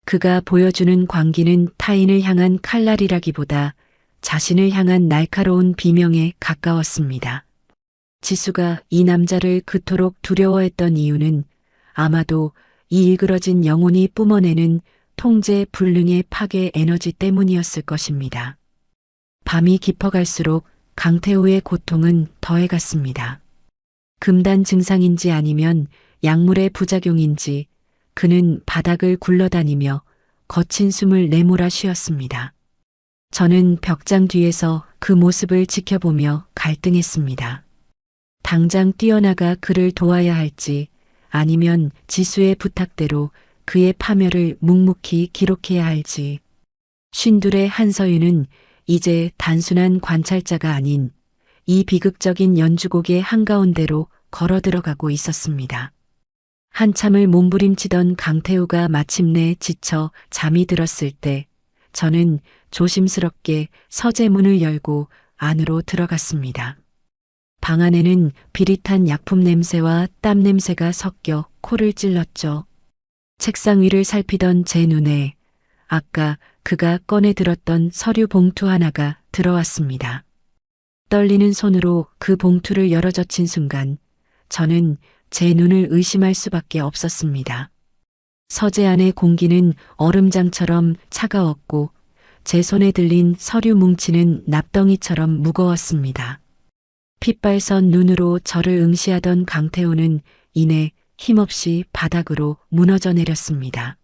그가 보여주는 광기는 타인을 향한 칼날이라기보다 자신을 향한 날카로운 비명에 가까웠습니다. 지수가 이 남자를 그토록 두려워했던 이유는 아마도 이 일그러진 영혼이 뿜어내는 통제 불능의 파괴 에너지 때문이었을 것입니다. 밤이 깊어갈수록 강태우의 고통은 더해갔습니다. 금단 증상인지 아니면 약물의 부작용인지 그는 바닥을 굴러다니며 거친 숨을 내몰아 쉬었습니다. 저는 벽장 뒤에서 그 모습을 지켜보며 갈등했습니다. 당장 뛰어나가 그를 도와야 할지 아니면 지수의 부탁대로 그의 파멸을 묵묵히 기록해야 할지. 쉰둘의 한서윤은 이제 단순한 관찰자가 아닌 이 비극적인 연주곡의 한가운데로 걸어 들어가고 있었습니다. 한참을 몸부림치던 강태우가 마침내 지쳐 잠이 들었을 때 저는 조심스럽게 서재문을 열고 안으로 들어갔습니다. 방 안에는 비릿한 약품 냄새와 땀 냄새가 섞여 코를 찔렀죠. 책상 위를 살피던 제 눈에 아까 그가 꺼내 들었던 서류 봉투 하나가 들어왔습니다. 떨리는 손으로 그 봉투를 열어젖힌 순간 저는 제 눈을 의심할 수밖에 없었습니다. 서재 안의 공기는 얼음장처럼 차가웠고 제 손에 들린 서류 뭉치는 납덩이처럼 무거웠습니다. 핏발선 눈으로 저를 응시하던 강태우는 이내 힘없이 바닥으로 무너져 내렸습니다.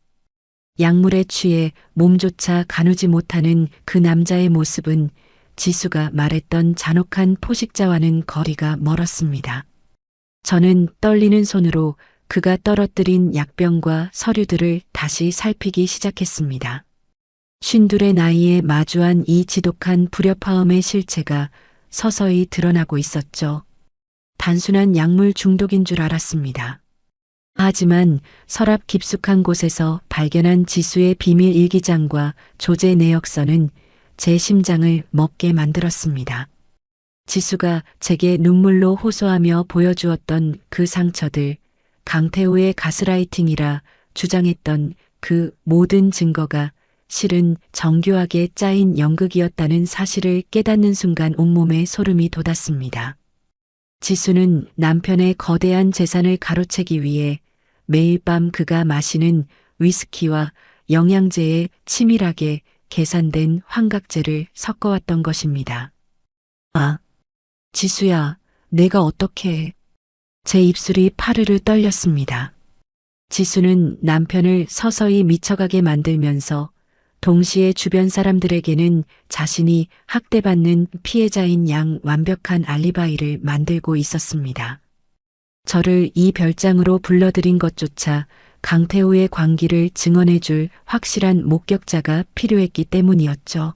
약물에 취해 몸조차 가누지 못하는 그 남자의 모습은 지수가 말했던 잔혹한 포식자와는 거리가 멀었습니다. 저는 떨리는 손으로 그가 떨어뜨린 약병과 서류들을 다시 살피기 시작했습니다. 쉰둘의 나이에 마주한 이 지독한 불협화음의 실체가 서서히 드러나고 있었죠. 단순한 약물 중독인 줄 알았습니다. 하지만 서랍 깊숙한 곳에서 발견한 지수의 비밀 일기장과 조제 내역서는 제 심장을 멎게 만들었습니다. 지수가 제게 눈물로 호소하며 보여주었던 그 상처들, 강태우의 가스라이팅이라 주장했던 그 모든 증거가 실은 정교하게 짜인 연극이었다는 사실을 깨닫는 순간 온몸에 소름이 돋았습니다. 지수는 남편의 거대한 재산을 가로채기 위해 매일 밤 그가 마시는 위스키와 영양제에 치밀하게 계산된 환각제를 섞어왔던 것입니다. 아, 지수야, 내가 어떻게 해? 제 입술이 파르르 떨렸습니다. 지수는 남편을 서서히 미쳐가게 만들면서 동시에 주변 사람들에게는 자신이 학대받는 피해자인 양 완벽한 알리바이를 만들고 있었습니다. 저를 이 별장으로 불러들인 것조차 강태우의 광기를 증언해줄 확실한 목격자가 필요했기 때문이었죠.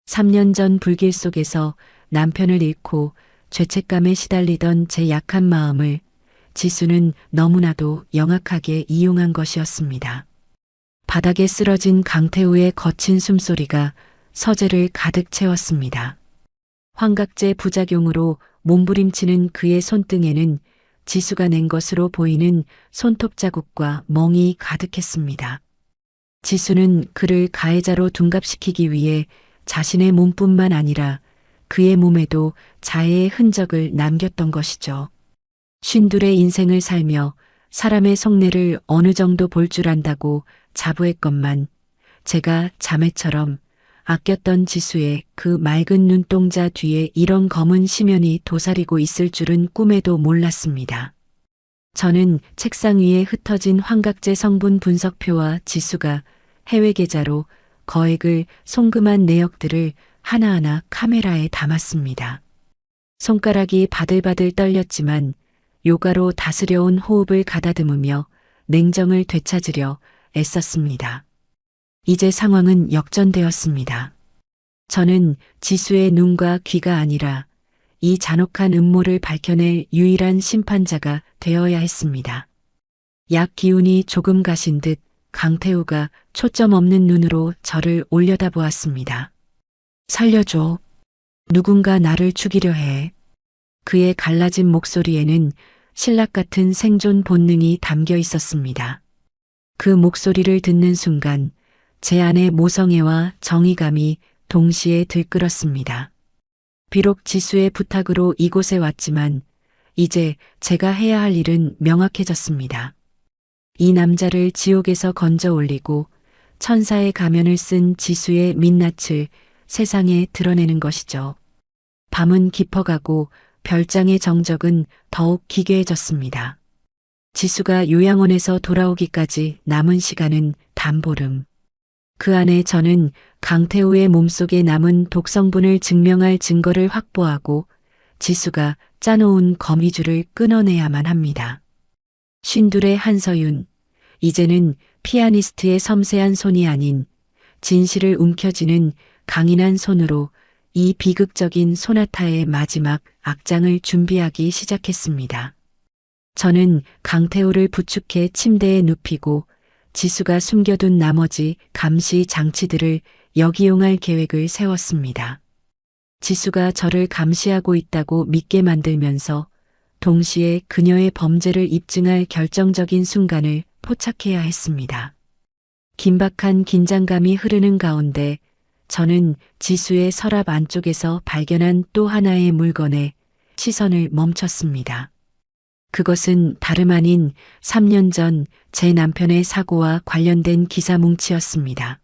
3년 전 불길 속에서 남편을 잃고 죄책감에 시달리던 제 약한 마음을 지수는 너무나도 영악하게 이용한 것이었습니다. 바닥에 쓰러진 강태우의 거친 숨소리가 서재를 가득 채웠습니다. 환각제 부작용으로 몸부림치는 그의 손등에는 지수가 낸 것으로 보이는 손톱 자국과 멍이 가득했습니다. 지수는 그를 가해자로 둔갑시키기 위해 자신의 몸뿐만 아니라 그의 몸에도 자해의 흔적을 남겼던 것이죠. 쉰둘의 인생을 살며 사람의 속내를 어느 정도 볼 줄 안다고 자부했건만 제가 자매처럼 아꼈던 지수의 그 맑은 눈동자 뒤에 이런 검은 심연이 도사리고 있을 줄은 꿈에도 몰랐습니다. 저는 책상 위에 흩어진 환각제 성분 분석표와 지수가 해외 계좌로 거액을 송금한 내역들을 하나하나 카메라에 담았습니다. 손가락이 바들바들 떨렸지만 요가로 다스려온 호흡을 가다듬으며 냉정을 되찾으려 애썼습니다. 이제 상황은 역전되었습니다. 저는 지수의 눈과 귀가 아니라 이 잔혹한 음모를 밝혀낼 유일한 심판자가 되어야 했습니다. 약 기운이 조금 가신 듯 강태우가 초점 없는 눈으로 저를 올려다보았습니다. 살려줘. 누군가 나를 죽이려 해. 그의 갈라진 목소리에는 신락 같은 생존 본능이 담겨 있었습니다. 그 목소리를 듣는 순간 제 안의 모성애와 정의감이 동시에 들끓었습니다. 비록 지수의 부탁으로 이곳에 왔지만 이제 제가 해야 할 일은 명확해졌습니다. 이 남자를 지옥에서 건져 올리고 천사의 가면을 쓴 지수의 민낯을 세상에 드러내는 것이죠. 밤은 깊어가고 별장의 정적은 더욱 기괴해졌습니다. 지수가 요양원에서 돌아오기까지 남은 시간은 단보름. 그 안에 저는 강태우의 몸속에 남은 독성분을 증명할 증거를 확보하고 지수가 짜놓은 거미줄을 끊어내야만 합니다. 쉰둘의 한서윤, 이제는 피아니스트의 섬세한 손이 아닌 진실을 움켜쥐는 강인한 손으로 이 비극적인 소나타의 마지막 악장을 준비하기 시작했습니다. 저는 강태우를 부축해 침대에 눕히고 지수가 숨겨둔 나머지 감시 장치들을 역이용할 계획을 세웠습니다. 지수가 저를 감시하고 있다고 믿게 만들면서 동시에 그녀의 범죄를 입증할 결정적인 순간을 포착해야 했습니다. 긴박한 긴장감이 흐르는 가운데 저는 지수의 서랍 안쪽에서 발견한 또 하나의 물건에 시선을 멈췄습니다. 그것은 다름 아닌 3년 전 제 남편의 사고와 관련된 기사 뭉치였습니다.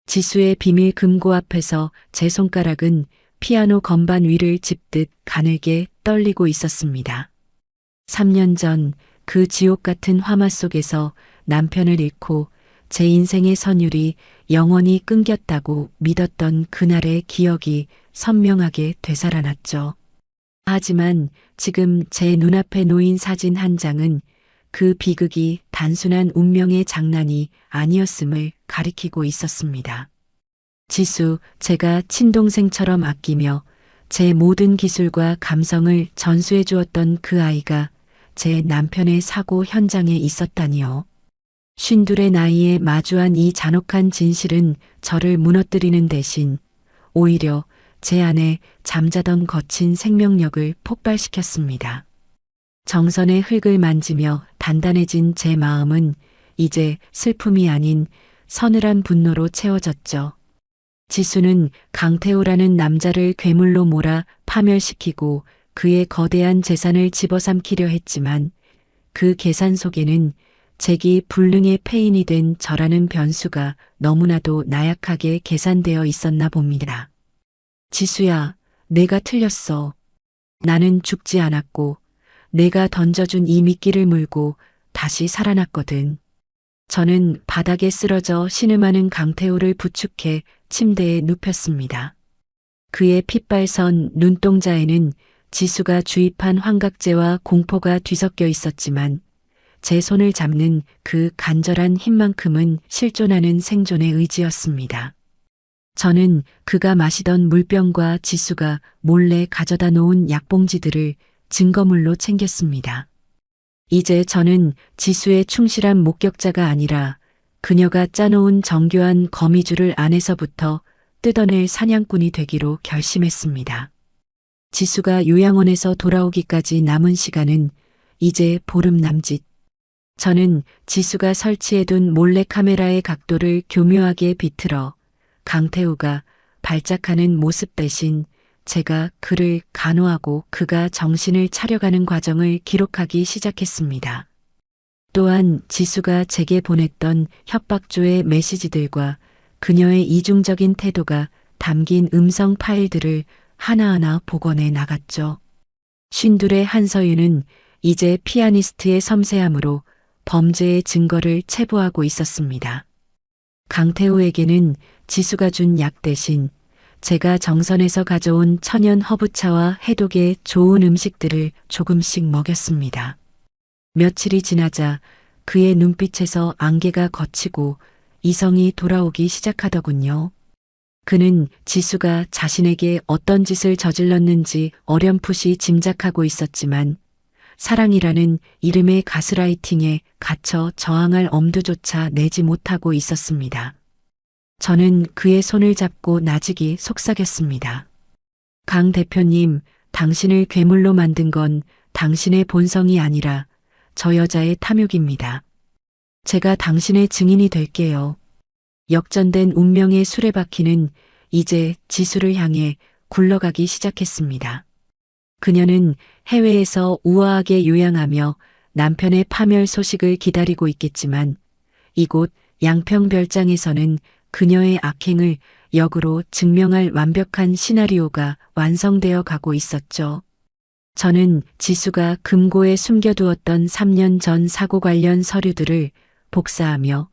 지수의 비밀 금고 앞에서 제 손가락은 피아노 건반 위를 짚듯 가늘게 떨리고 있었습니다. 3년 전 그 지옥 같은 화마 속에서 남편을 잃고 제 인생의 선율이 영원히 끊겼다고 믿었던 그날의 기억이 선명하게 되살아났죠. 하지만 지금 제 눈앞에 놓인 사진 한 장은 그 비극이 단순한 운명의 장난이 아니었음을 가리키고 있었습니다. 지수, 제가 친동생처럼 아끼며 제 모든 기술과 감성을 전수해 주었던 그 아이가 제 남편의 사고 현장에 있었다니요. 52의 나이에 마주한 이 잔혹한 진실은 저를 무너뜨리는 대신 오히려 제 안에 잠자던 거친 생명력을 폭발시켰습니다. 정선의 흙을 만지며 단단해진 제 마음은 이제 슬픔이 아닌 서늘한 분노로 채워졌죠. 지수는 강태우라는 남자를 괴물로 몰아 파멸시키고 그의 거대한 재산을 집어삼키려 했지만 그 계산 속에는 재기 불능의 패인이 된 저라는 변수가 너무나도 나약하게 계산되어 있었나 봅니다. 지수야, 내가 틀렸어. 나는 죽지 않았고 내가 던져준 이 미끼를 물고 다시 살아났거든. 저는 바닥에 쓰러져 신음하는 강태우를 부축해 침대에 눕혔습니다. 그의 핏발선 눈동자에는 지수가 주입한 환각제와 공포가 뒤섞여 있었지만 제 손을 잡는 그 간절한 힘만큼은 실존하는 생존의 의지였습니다. 저는 그가 마시던 물병과 지수가 몰래 가져다 놓은 약봉지들을 증거물로 챙겼습니다. 이제 저는 지수의 충실한 목격자가 아니라 그녀가 짜놓은 정교한 거미줄을 안에서부터 뜯어낼 사냥꾼이 되기로 결심했습니다. 지수가 요양원에서 돌아오기까지 남은 시간은 이제 보름 남짓. 저는 지수가 설치해둔 몰래카메라의 각도를 교묘하게 비틀어 강태우가 발작하는 모습 대신 제가 그를 간호하고 그가 정신을 차려가는 과정을 기록하기 시작했습니다. 또한 지수가 제게 보냈던 협박조의 메시지들과 그녀의 이중적인 태도가 담긴 음성 파일들을 하나하나 복원해 나갔죠. 52의 한서윤은 이제 피아니스트의 섬세함으로 범죄의 증거를 체부하고 있었습니다. 강태우에게는 지수가 준 약 대신 제가 정선에서 가져온 천연 허브차와 해독의 좋은 음식들을 조금씩 먹였습니다. 며칠이 지나자 그의 눈빛에서 안개가 걷히고 이성이 돌아오기 시작하더군요. 그는 지수가 자신에게 어떤 짓을 저질렀는지 어렴풋이 짐작하고 있었지만 사랑이라는 이름의 가스라이팅에 갇혀 저항할 엄두조차 내지 못하고 있었습니다. 저는 그의 손을 잡고 나직이 속삭였습니다. 강 대표님, 당신을 괴물로 만든 건 당신의 본성이 아니라 저 여자의 탐욕입니다. 제가 당신의 증인이 될게요. 역전된 운명의 수레바퀴는 이제 지수를 향해 굴러가기 시작했습니다. 그녀는 해외에서 우아하게 요양하며 남편의 파멸 소식을 기다리고 있겠지만 이곳 양평별장에서는 그녀의 악행을 역으로 증명할 완벽한 시나리오가 완성되어 가고 있었죠. 저는 지수가 금고에 숨겨두었던 3년 전 사고 관련 서류들을 복사하며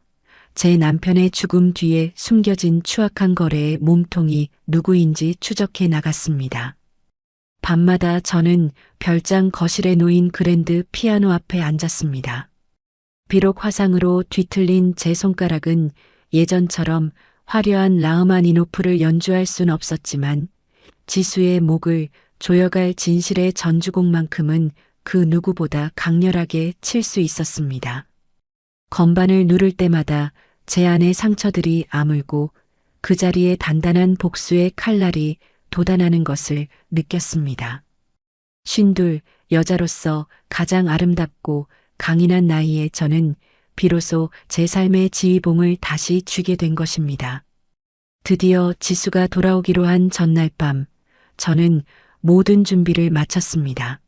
제 남편의 죽음 뒤에 숨겨진 추악한 거래의 몸통이 누구인지 추적해 나갔습니다. 밤마다 저는 별장 거실에 놓인 그랜드 피아노 앞에 앉았습니다. 비록 화상으로 뒤틀린 제 손가락은 예전처럼 화려한 라흐마니노프를 연주할 순 없었지만 지수의 목을 조여갈 진실의 전주곡만큼은 그 누구보다 강렬하게 칠 수 있었습니다. 건반을 누를 때마다 제 안의 상처들이 아물고 그 자리에 단단한 복수의 칼날이 돋아나는 것을 느꼈습니다. 52 여자로서 가장 아름답고 강인한 나이에 저는 비로소 제 삶의 지휘봉을 다시 쥐게 된 것입니다. 드디어 지수가 돌아오기로 한 전날 밤, 저는 모든 준비를 마쳤습니다.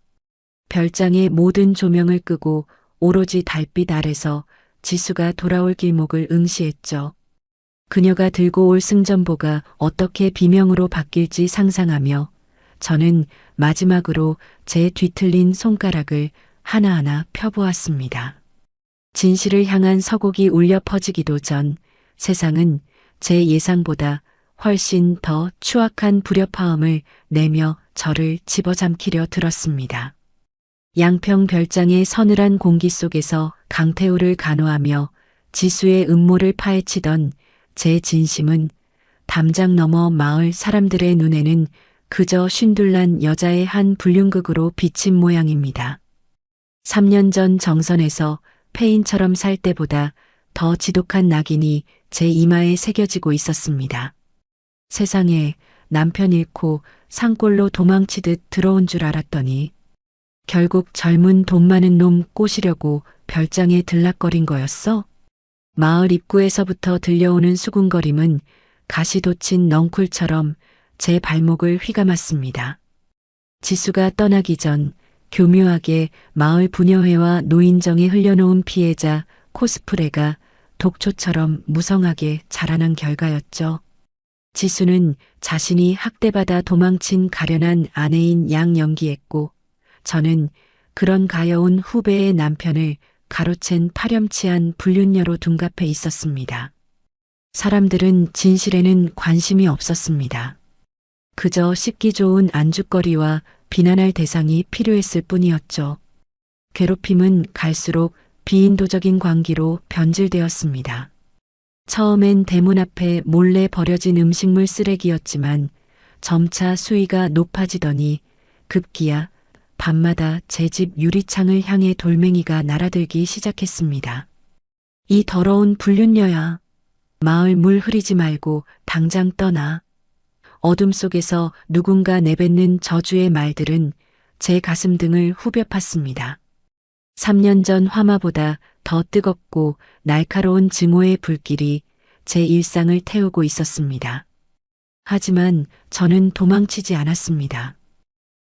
별장의 모든 조명을 끄고 오로지 달빛 아래서 지수가 돌아올 길목을 응시했죠. 그녀가 들고 올 승전보가 어떻게 비명으로 바뀔지 상상하며 저는 마지막으로 제 뒤틀린 손가락을 하나하나 펴보았습니다. 진실을 향한 서곡이 울려 퍼지기도 전 세상은 제 예상보다 훨씬 더 추악한 불협화음을 내며 저를 집어삼키려 들었습니다. 양평 별장의 서늘한 공기 속에서 강태우를 간호하며 지수의 음모를 파헤치던 제 진심은 담장 너머 마을 사람들의 눈에는 그저 쉰둘난 여자의 한 불륜극으로 비친 모양입니다. 3년 전 정선에서 폐인처럼 살 때보다 더 지독한 낙인이 제 이마에 새겨지고 있었습니다. 세상에 남편 잃고 산골로 도망치듯 들어온 줄 알았더니 결국 젊은 돈 많은 놈 꼬시려고 별장에 들락거린 거였어? 마을 입구에서부터 들려오는 수군거림은 가시 돋친 넝쿨처럼 제 발목을 휘감았습니다. 지수가 떠나기 전 교묘하게 마을 부녀회와 노인정에 흘려놓은 피해자 코스프레가 독초처럼 무성하게 자라난 결과였죠. 지수는 자신이 학대받아 도망친 가련한 아내인 양 연기했고 저는 그런 가여운 후배의 남편을 가로챈 파렴치한 불륜녀로 둔갑해 있었습니다. 사람들은 진실에는 관심이 없었습니다. 그저 씹기 좋은 안주거리와 비난할 대상이 필요했을 뿐이었죠. 괴롭힘은 갈수록 비인도적인 광기로 변질되었습니다. 처음엔 대문 앞에 몰래 버려진 음식물 쓰레기였지만 점차 수위가 높아지더니 급기야 밤마다 제 집 유리창을 향해 돌멩이가 날아들기 시작했습니다. 이 더러운 불륜녀야. 마을 물 흐리지 말고 당장 떠나. 어둠 속에서 누군가 내뱉는 저주의 말들은 제 가슴 등을 후벼 팠습니다. 3년 전 화마보다 더 뜨겁고 날카로운 증오의 불길이 제 일상을 태우고 있었습니다. 하지만 저는 도망치지 않았습니다.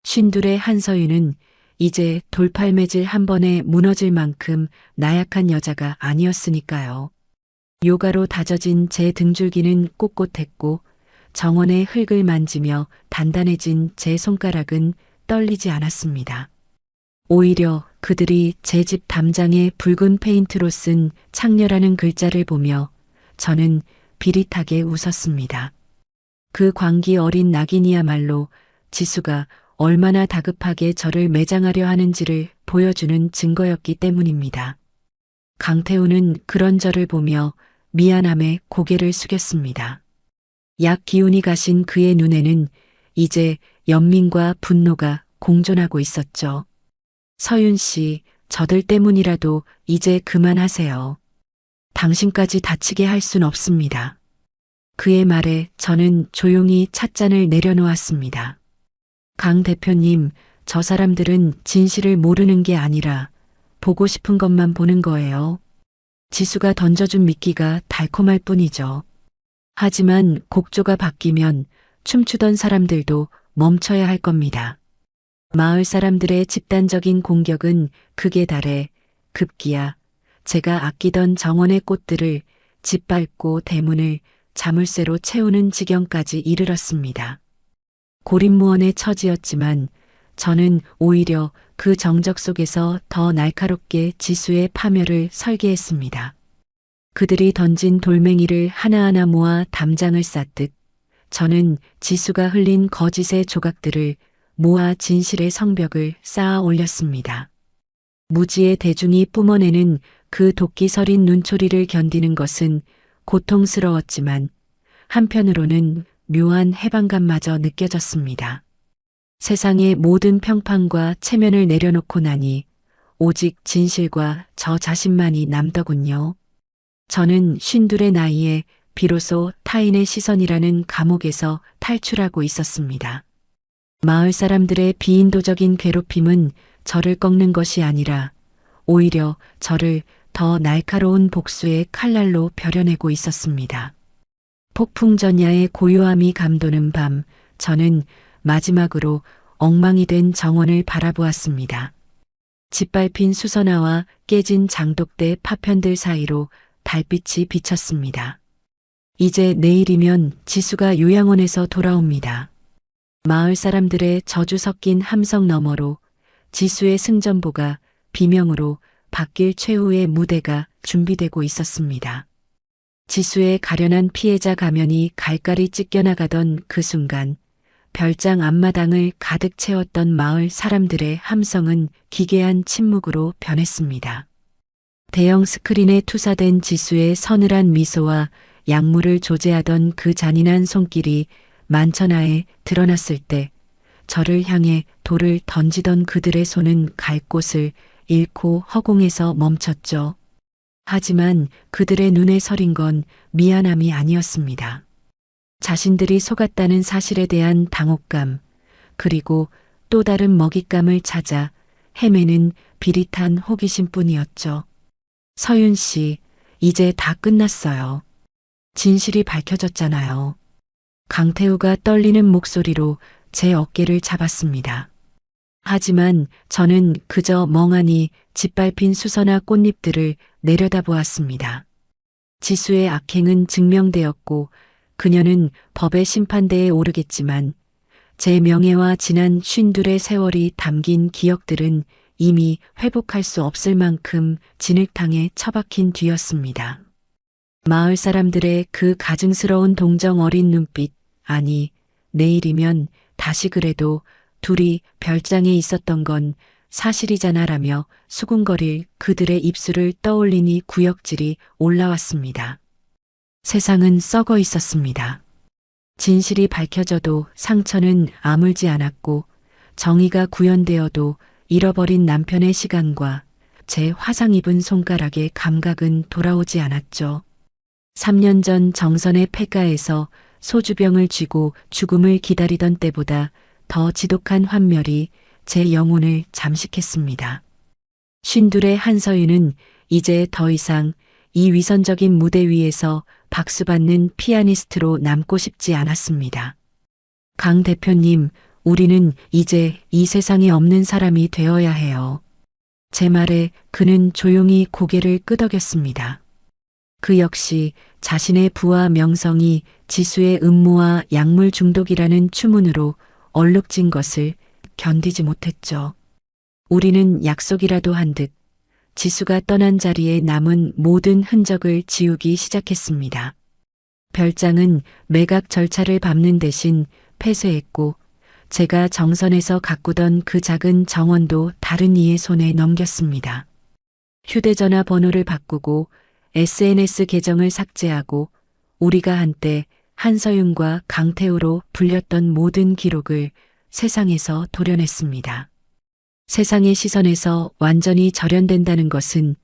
쉰둘의 한서윤은 이제 돌팔매질 한 번에 무너질 만큼 나약한 여자가 아니었으니까요. 요가로 다져진 제 등줄기는 꼿꼿했고 정원의 흙을 만지며 단단해진 제 손가락은 떨리지 않았습니다. 오히려 그들이 제 집 담장에 붉은 페인트로 쓴 창녀라는 글자를 보며 저는 비릿하게 웃었습니다. 그 광기 어린 낙인이야말로 지수가 얼마나 다급하게 저를 매장하려 하는지를 보여주는 증거였기 때문입니다. 강태우는 그런 저를 보며 미안함에 고개를 숙였습니다. 약 기운이 가신 그의 눈에는 이제 연민과 분노가 공존하고 있었죠. 서윤 씨, 저들 때문이라도 이제 그만하세요. 당신까지 다치게 할 순 없습니다. 그의 말에 저는 조용히 찻잔을 내려놓았습니다. 강 대표님, 저 사람들은 진실을 모르는 게 아니라 보고 싶은 것만 보는 거예요. 지수가 던져준 미끼가 달콤할 뿐이죠. 하지만 곡조가 바뀌면 춤추던 사람들도 멈춰야 할 겁니다. 마을 사람들의 집단적인 공격은 극에 달해 급기야 제가 아끼던 정원의 꽃들을 짓밟고 대문을 자물쇠로 채우는 지경까지 이르렀습니다. 고립무원의 처지였지만 저는 오히려 그 정적 속에서 더 날카롭게 지수의 파멸을 설계했습니다. 그들이 던진 돌멩이를 하나하나 모아 담장을 쌓듯 저는 지수가 흘린 거짓의 조각들을 모아 진실의 성벽을 쌓아 올렸습니다. 무지의 대중이 뿜어내는 그 도끼 서린 눈초리를 견디는 것은 고통스러웠지만 한편으로는 묘한 해방감마저 느껴졌습니다. 세상의 모든 평판과 체면을 내려놓고 나니 오직 진실과 저 자신만이 남더군요. 저는 52의 나이에 비로소 타인의 시선이라는 감옥에서 탈출하고 있었습니다. 마을 사람들의 비인도적인 괴롭힘은 저를 꺾는 것이 아니라 오히려 저를 더 날카로운 복수의 칼날로 벼려내고 있었습니다. 폭풍전야의 고요함이 감도는 밤, 저는 마지막으로 엉망이 된 정원을 바라보았습니다. 짓밟힌 수선화와 깨진 장독대 파편들 사이로 달빛이 비쳤습니다. 이제 내일이면 지수가 요양원에서 돌아옵니다. 마을 사람들의 저주 섞인 함성 너머로 지수의 승전보가 비명으로 바뀔 최후의 무대가 준비되고 있었습니다. 지수의 가련한 피해자 가면이 갈갈이 찢겨나가던 그 순간 별장 앞마당을 가득 채웠던 마을 사람들의 함성은 기괴한 침묵으로 변했습니다. 대형 스크린에 투사된 지수의 서늘한 미소와 약물을 조제하던 그 잔인한 손길이 만천하에 드러났을 때 저를 향해 돌을 던지던 그들의 손은 갈 곳을 잃고 허공에서 멈췄죠. 하지만 그들의 눈에 서린 건 미안함이 아니었습니다. 자신들이 속았다는 사실에 대한 당혹감, 그리고 또 다른 먹잇감을 찾아 헤매는 비릿한 호기심뿐이었죠. 서윤 씨, 이제 다 끝났어요. 진실이 밝혀졌잖아요. 강태우가 떨리는 목소리로 제 어깨를 잡았습니다. 하지만 저는 그저 멍하니 짓밟힌 수선화 꽃잎들을 내려다보았습니다. 지수의 악행은 증명되었고 그녀는 법의 심판대에 오르겠지만 제 명예와 지난 52의 세월이 담긴 기억들은 이미 회복할 수 없을 만큼 진흙탕에 처박힌 뒤였습니다. 마을 사람들의 그 가증스러운 동정 어린 눈빛, 아니, 내일이면 다시 그래도 둘이 별장에 있었던 건 사실이잖아라며 수군거릴 그들의 입술을 떠올리니 구역질이 올라왔습니다. 세상은 썩어 있었습니다. 진실이 밝혀져도 상처는 아물지 않았고 정의가 구현되어도 잃어버린 남편의 시간과 제 화상 입은 손가락의 감각은 돌아오지 않았죠. 3년 전 정선의 폐가에서 소주병을 쥐고 죽음을 기다리던 때보다 더 지독한 환멸이 제 영혼을 잠식했습니다. 52의 한서윤은 이제 더 이상 이 위선적인 무대 위에서 박수받는 피아니스트로 남고 싶지 않았습니다. 강 대표님, 우리는 이제 이 세상에 없는 사람이 되어야 해요. 제 말에 그는 조용히 고개를 끄덕였습니다. 그 역시 자신의 부와 명성이 지수의 음모와 약물 중독이라는 추문으로 얼룩진 것을 견디지 못했죠. 우리는 약속이라도 한 듯 지수가 떠난 자리에 남은 모든 흔적을 지우기 시작했습니다. 별장은 매각 절차를 밟는 대신 폐쇄했고 제가 정선에서 가꾸던 그 작은 정원도 다른 이의 손에 넘겼습니다. 휴대전화 번호를 바꾸고 SNS 계정을 삭제하고 우리가 한때 한서윤과 강태우로 불렸던 모든 기록을 세상에서 도려냈습니다. 세상의 시선에서 완전히 절연된다는 것은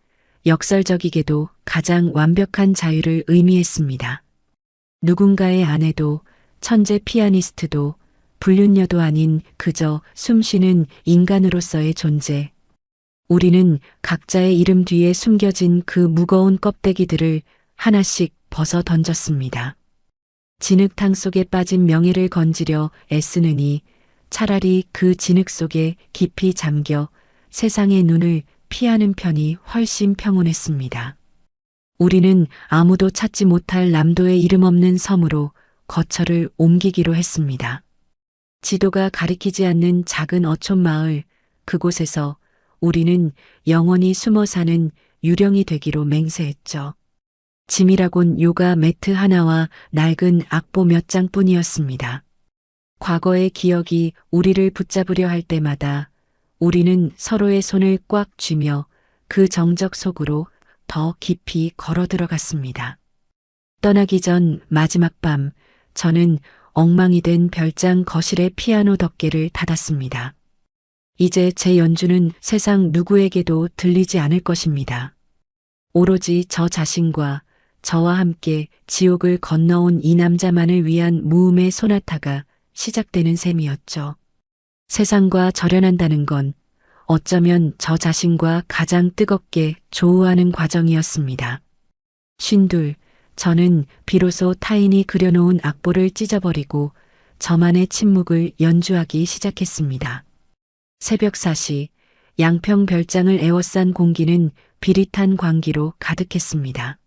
역설적이게도 가장 완벽한 자유를 의미했습니다. 누군가의 아내도 천재 피아니스트도 불륜녀도 아닌 그저 숨쉬는 인간으로서의 존재. 우리는 각자의 이름 뒤에 숨겨진 그 무거운 껍데기들을 하나씩 벗어 던졌습니다. 진흙탕 속에 빠진 명예를 건지려 애쓰느니 차라리 그 진흙 속에 깊이 잠겨 세상의 눈을 피하는 편이 훨씬 평온했습니다. 우리는 아무도 찾지 못할 남도의 이름 없는 섬으로 거처를 옮기기로 했습니다. 지도가 가리키지 않는 작은 어촌 마을, 그곳에서 우리는 영원히 숨어 사는 유령이 되기로 맹세했죠. 짐이라곤 요가 매트 하나와 낡은 악보 몇 장뿐이었습니다. 과거의 기억이 우리를 붙잡으려 할 때마다 우리는 서로의 손을 꽉 쥐며 그 정적 속으로 더 깊이 걸어 들어갔습니다. 떠나기 전 마지막 밤, 저는 엉망이 된 별장 거실의 피아노 덮개를 닫았습니다. 이제 제 연주는 세상 누구에게도 들리지 않을 것입니다. 오로지 저 자신과 저와 함께 지옥을 건너온 이 남자만을 위한 무음의 소나타가 시작되는 셈이었죠. 세상과 절연한다는 건 어쩌면 저 자신과 가장 뜨겁게 조우하는 과정이었습니다. 52, 저는 비로소 타인이 그려놓은 악보를 찢어버리고 저만의 침묵을 연주하기 시작했습니다. 새벽 4시, 양평 별장을 에워싼 공기는 비릿한 광기로 가득했습니다.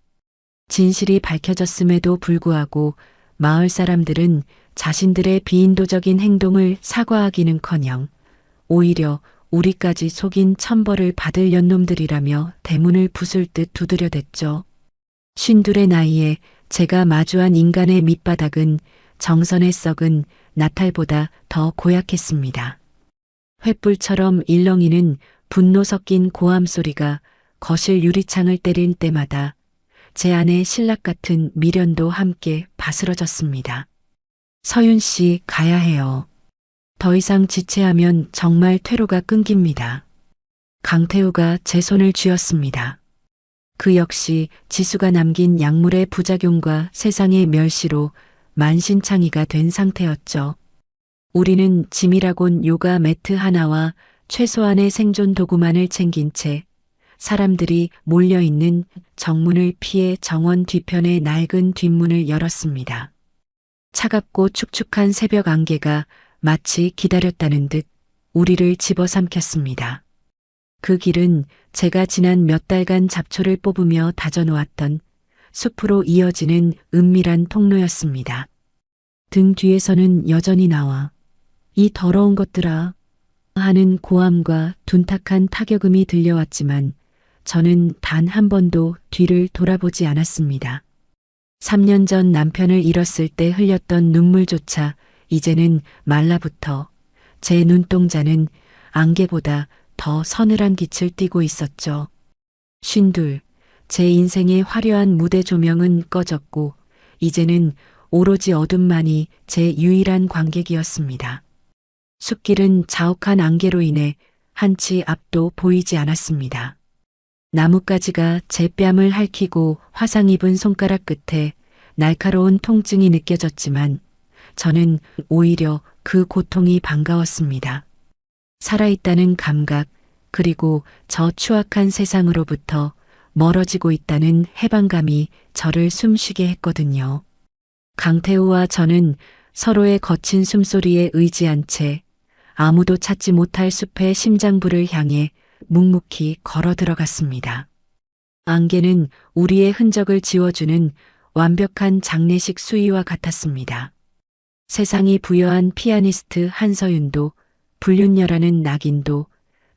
진실이 밝혀졌음에도 불구하고 마을 사람들은 자신들의 비인도적인 행동을 사과하기는커녕 오히려 우리까지 속인 천벌을 받을 연놈들이라며 대문을 부술 듯 두드려댔죠. 52의 나이에 제가 마주한 인간의 밑바닥은 정선에 썩은 나탈보다 더 고약했습니다. 횃불처럼 일렁이는 분노 섞인 고함 소리가 거실 유리창을 때릴 때마다 제 안에 신락 같은 미련도 함께 바스러졌습니다. 서윤 씨, 가야 해요. 더 이상 지체하면 정말 퇴로가 끊깁니다. 강태우가 제 손을 쥐었습니다. 그 역시 지수가 남긴 약물의 부작용과 세상의 멸시로 만신창이가 된 상태였죠. 우리는 짐이라곤 요가 매트 하나와 최소한의 생존 도구만을 챙긴 채 사람들이 몰려있는 정문을 피해 정원 뒤편의 낡은 뒷문을 열었습니다. 차갑고 축축한 새벽 안개가 마치 기다렸다는 듯 우리를 집어삼켰습니다. 그 길은 제가 지난 몇 달간 잡초를 뽑으며 다져놓았던 숲으로 이어지는 은밀한 통로였습니다. 등 뒤에서는 여전히 나와 이 더러운 것들아 하는 고함과 둔탁한 타격음이 들려왔지만 저는 단 한 번도 뒤를 돌아보지 않았습니다. 3년 전 남편을 잃었을 때 흘렸던 눈물조차 이제는 말라붙어 제 눈동자는 안개보다 더 서늘한 빛을 띠고 있었죠. 52, 제 인생의 화려한 무대 조명은 꺼졌고 이제는 오로지 어둠만이 제 유일한 관객이었습니다. 숲길은 자욱한 안개로 인해 한치 앞도 보이지 않았습니다. 나뭇가지가 제 뺨을 핥히고 화상 입은 손가락 끝에 날카로운 통증이 느껴졌지만 저는 오히려 그 고통이 반가웠습니다. 살아있다는 감각, 그리고 저 추악한 세상으로부터 멀어지고 있다는 해방감이 저를 숨쉬게 했거든요. 강태우와 저는 서로의 거친 숨소리에 의지한 채 아무도 찾지 못할 숲의 심장부를 향해 묵묵히 걸어 들어갔습니다. 안개는 우리의 흔적을 지워주는 완벽한 장례식 수의와 같았습니다. 세상이 부여한 피아니스트 한서윤도 불륜녀라는 낙인도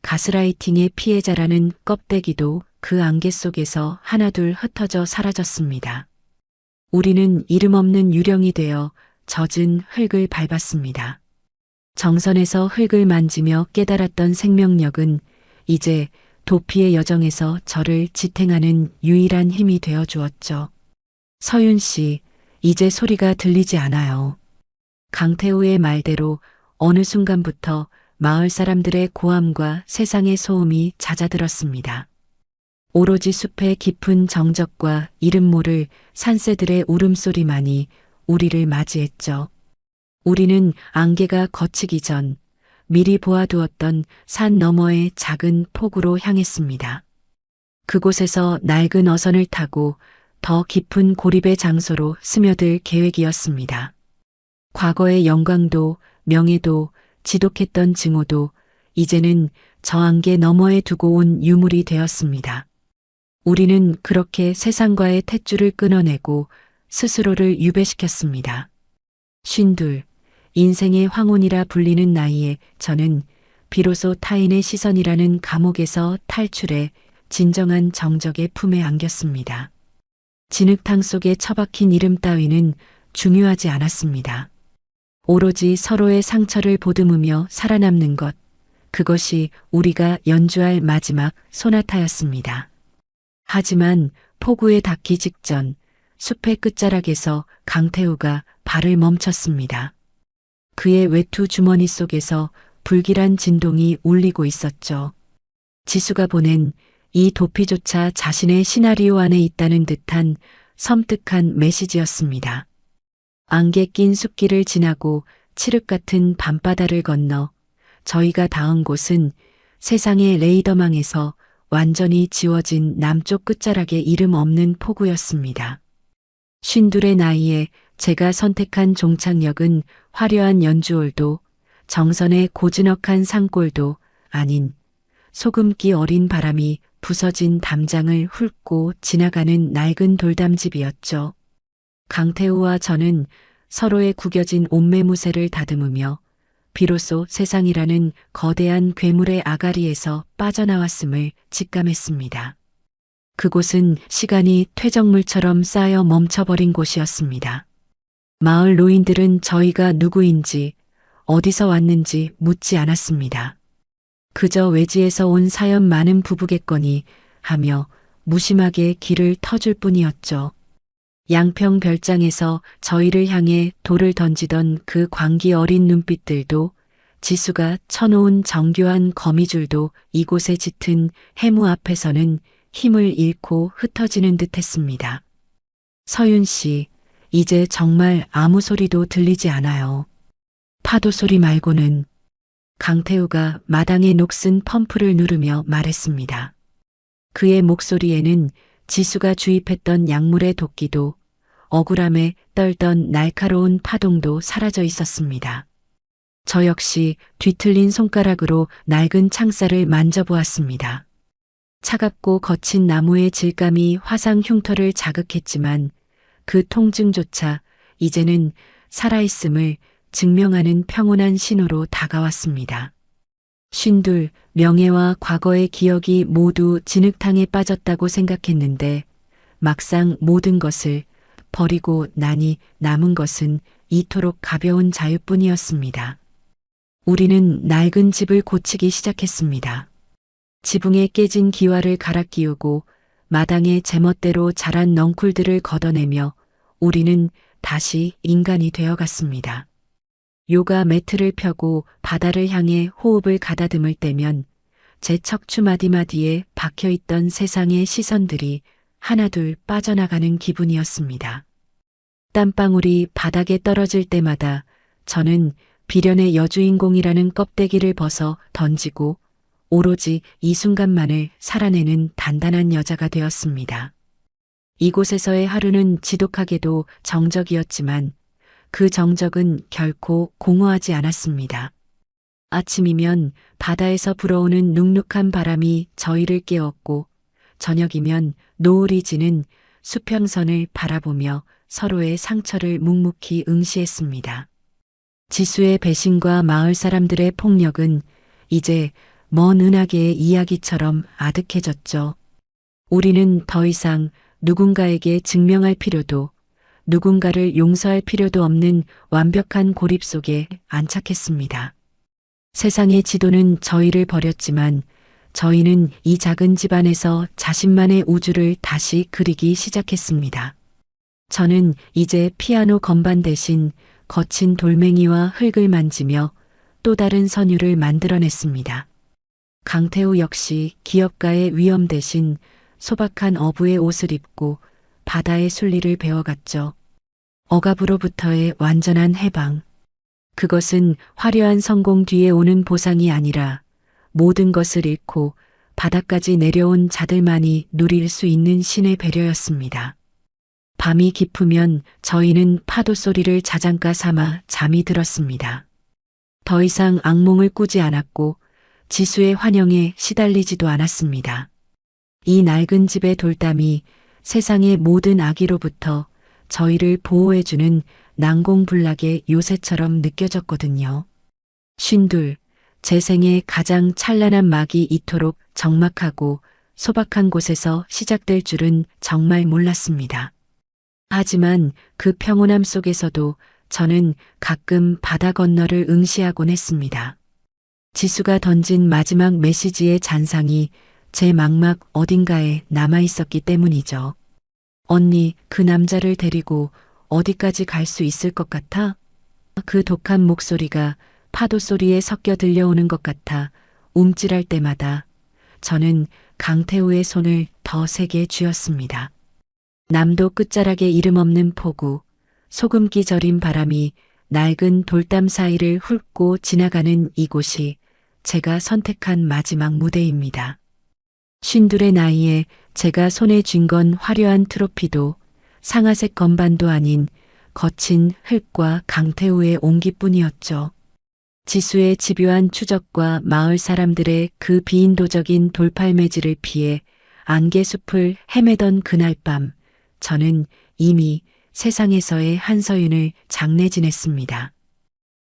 가스라이팅의 피해자라는 껍데기도 그 안개 속에서 하나둘 흩어져 사라졌습니다. 우리는 이름 없는 유령이 되어 젖은 흙을 밟았습니다. 정선에서 흙을 만지며 깨달았던 생명력은 이제 도피의 여정에서 저를 지탱하는 유일한 힘이 되어 주었죠. 서윤 씨, 이제 소리가 들리지 않아요. 강태우의 말대로 어느 순간부터 마을 사람들의 고함과 세상의 소음이 잦아들었습니다. 오로지 숲의 깊은 정적과 이름 모를 산새들의 울음소리만이 우리를 맞이했죠. 우리는 안개가 걷히기 전 미리 보아두었던 산 너머의 작은 폭우로 향했습니다. 그곳에서 낡은 어선을 타고 더 깊은 고립의 장소로 스며들 계획이었습니다. 과거의 영광도 명예도 지독했던 증오도 이제는 저 안개 너머에 두고 온 유물이 되었습니다. 우리는 그렇게 세상과의 탯줄을 끊어내고 스스로를 유배시켰습니다. 52, 인생의 황혼이라 불리는 나이에 저는 비로소 타인의 시선이라는 감옥에서 탈출해 진정한 정적의 품에 안겼습니다. 진흙탕 속에 처박힌 이름 따위는 중요하지 않았습니다. 오로지 서로의 상처를 보듬으며 살아남는 것, 그것이 우리가 연주할 마지막 소나타였습니다. 하지만 폭우에 닿기 직전 숲의 끝자락에서 강태우가 발을 멈췄습니다. 그의 외투 주머니 속에서 불길한 진동이 울리고 있었죠. 지수가 보낸 이 도피조차 자신의 시나리오 안에 있다는 듯한 섬뜩한 메시지였습니다. 안개 낀 숲길을 지나고 칠흑 같은 밤바다를 건너 저희가 닿은 곳은 세상의 레이더망에서 완전히 지워진 남쪽 끝자락의 이름 없는 폭우였습니다. 52의 나이에 제가 선택한 종착역은 화려한 연주홀도 정선의 고즈넉한 산골도 아닌 소금기 어린 바람이 부서진 담장을 훑고 지나가는 낡은 돌담집이었죠. 강태우와 저는 서로의 구겨진 옷매무새를 다듬으며 비로소 세상이라는 거대한 괴물의 아가리에서 빠져나왔음을 직감했습니다. 그곳은 시간이 퇴적물처럼 쌓여 멈춰버린 곳이었습니다. 마을 노인들은 저희가 누구인지 어디서 왔는지 묻지 않았습니다. 그저 외지에서 온 사연 많은 부부겠거니 하며 무심하게 길을 터줄 뿐이었죠. 양평 별장에서 저희를 향해 돌을 던지던 그 광기 어린 눈빛들도 지수가 쳐놓은 정교한 거미줄도 이곳에 짙은 해무 앞에서는 힘을 잃고 흩어지는 듯 했습니다. 서윤 씨, 이제 정말 아무 소리도 들리지 않아요. 파도 소리 말고는. 강태우가 마당에 녹슨 펌프를 누르며 말했습니다. 그의 목소리에는 지수가 주입했던 약물의 도끼도 억울함에 떨던 날카로운 파동도 사라져 있었습니다. 저 역시 뒤틀린 손가락으로 낡은 창살을 만져보았습니다. 차갑고 거친 나무의 질감이 화상 흉터를 자극했지만 그 통증조차 이제는 살아있음을 증명하는 평온한 신호로 다가왔습니다. 52, 명예와 과거의 기억이 모두 진흙탕에 빠졌다고 생각했는데 막상 모든 것을 버리고 나니 남은 것은 이토록 가벼운 자유뿐이었습니다. 우리는 낡은 집을 고치기 시작했습니다. 지붕에 깨진 기와를 갈아 끼우고 마당에 제멋대로 자란 넝쿨들을 걷어내며 우리는 다시 인간이 되어갔습니다. 요가 매트를 펴고 바다를 향해 호흡을 가다듬을 때면 제 척추 마디마디에 박혀있던 세상의 시선들이 하나둘 빠져나가는 기분이었습니다. 땀방울이 바닥에 떨어질 때마다 저는 비련의 여주인공이라는 껍데기를 벗어 던지고 오로지 이 순간만을 살아내는 단단한 여자가 되었습니다. 이곳에서의 하루는 지독하게도 정적이었지만 그 정적은 결코 공허하지 않았습니다. 아침이면 바다에서 불어오는 눅눅한 바람이 저희를 깨웠고 저녁이면 노을이 지는 수평선을 바라보며 서로의 상처를 묵묵히 응시했습니다. 지수의 배신과 마을 사람들의 폭력은 이제 먼 은하계의 이야기처럼 아득해졌죠. 우리는 더 이상 누군가에게 증명할 필요도 누군가를 용서할 필요도 없는 완벽한 고립 속에 안착했습니다. 세상의 지도는 저희를 버렸지만 저희는 이 작은 집 안에서 자신만의 우주를 다시 그리기 시작했습니다. 저는 이제 피아노 건반 대신 거친 돌멩이와 흙을 만지며 또 다른 선율을 만들어냈습니다. 강태우 역시 기업가의 위엄 대신 소박한 어부의 옷을 입고 바다의 순리를 배워갔죠. 억압으로부터의 완전한 해방. 그것은 화려한 성공 뒤에 오는 보상이 아니라 모든 것을 잃고 바다까지 내려온 자들만이 누릴 수 있는 신의 배려였습니다. 밤이 깊으면 저희는 파도 소리를 자장가 삼아 잠이 들었습니다. 더 이상 악몽을 꾸지 않았고 지수의 환영에 시달리지도 않았습니다. 이 낡은 집의 돌담이 세상의 모든 악의로부터 저희를 보호해주는 난공불락의 요새처럼 느껴졌거든요. 52. 제 생의 가장 찬란한 막이 이토록 적막하고 소박한 곳에서 시작될 줄은 정말 몰랐습니다. 하지만 그 평온함 속에서도 저는 가끔 바다 건너를 응시하곤 했습니다. 지수가 던진 마지막 메시지의 잔상이 제 망막 어딘가에 남아 있었기 때문이죠. 언니, 그 남자를 데리고 어디까지 갈 수 있을 것 같아? 그 독한 목소리가 파도 소리에 섞여 들려오는 것 같아 움찔할 때마다 저는 강태우의 손을 더 세게 쥐었습니다. 남도 끝자락에 이름 없는 폭우, 소금기 저린 바람이 낡은 돌담 사이를 훑고 지나가는 이곳이 제가 선택한 마지막 무대입니다. 52의 나이에 제가 손에 쥔 건 화려한 트로피도 상아색 건반도 아닌 거친 흙과 강태우의 온기뿐이었죠. 지수의 집요한 추적과 마을 사람들의 그 비인도적인 돌팔매질을 피해 안개숲을 헤매던 그날 밤, 저는 이미 세상에서의 한서윤을 장례 지냈습니다.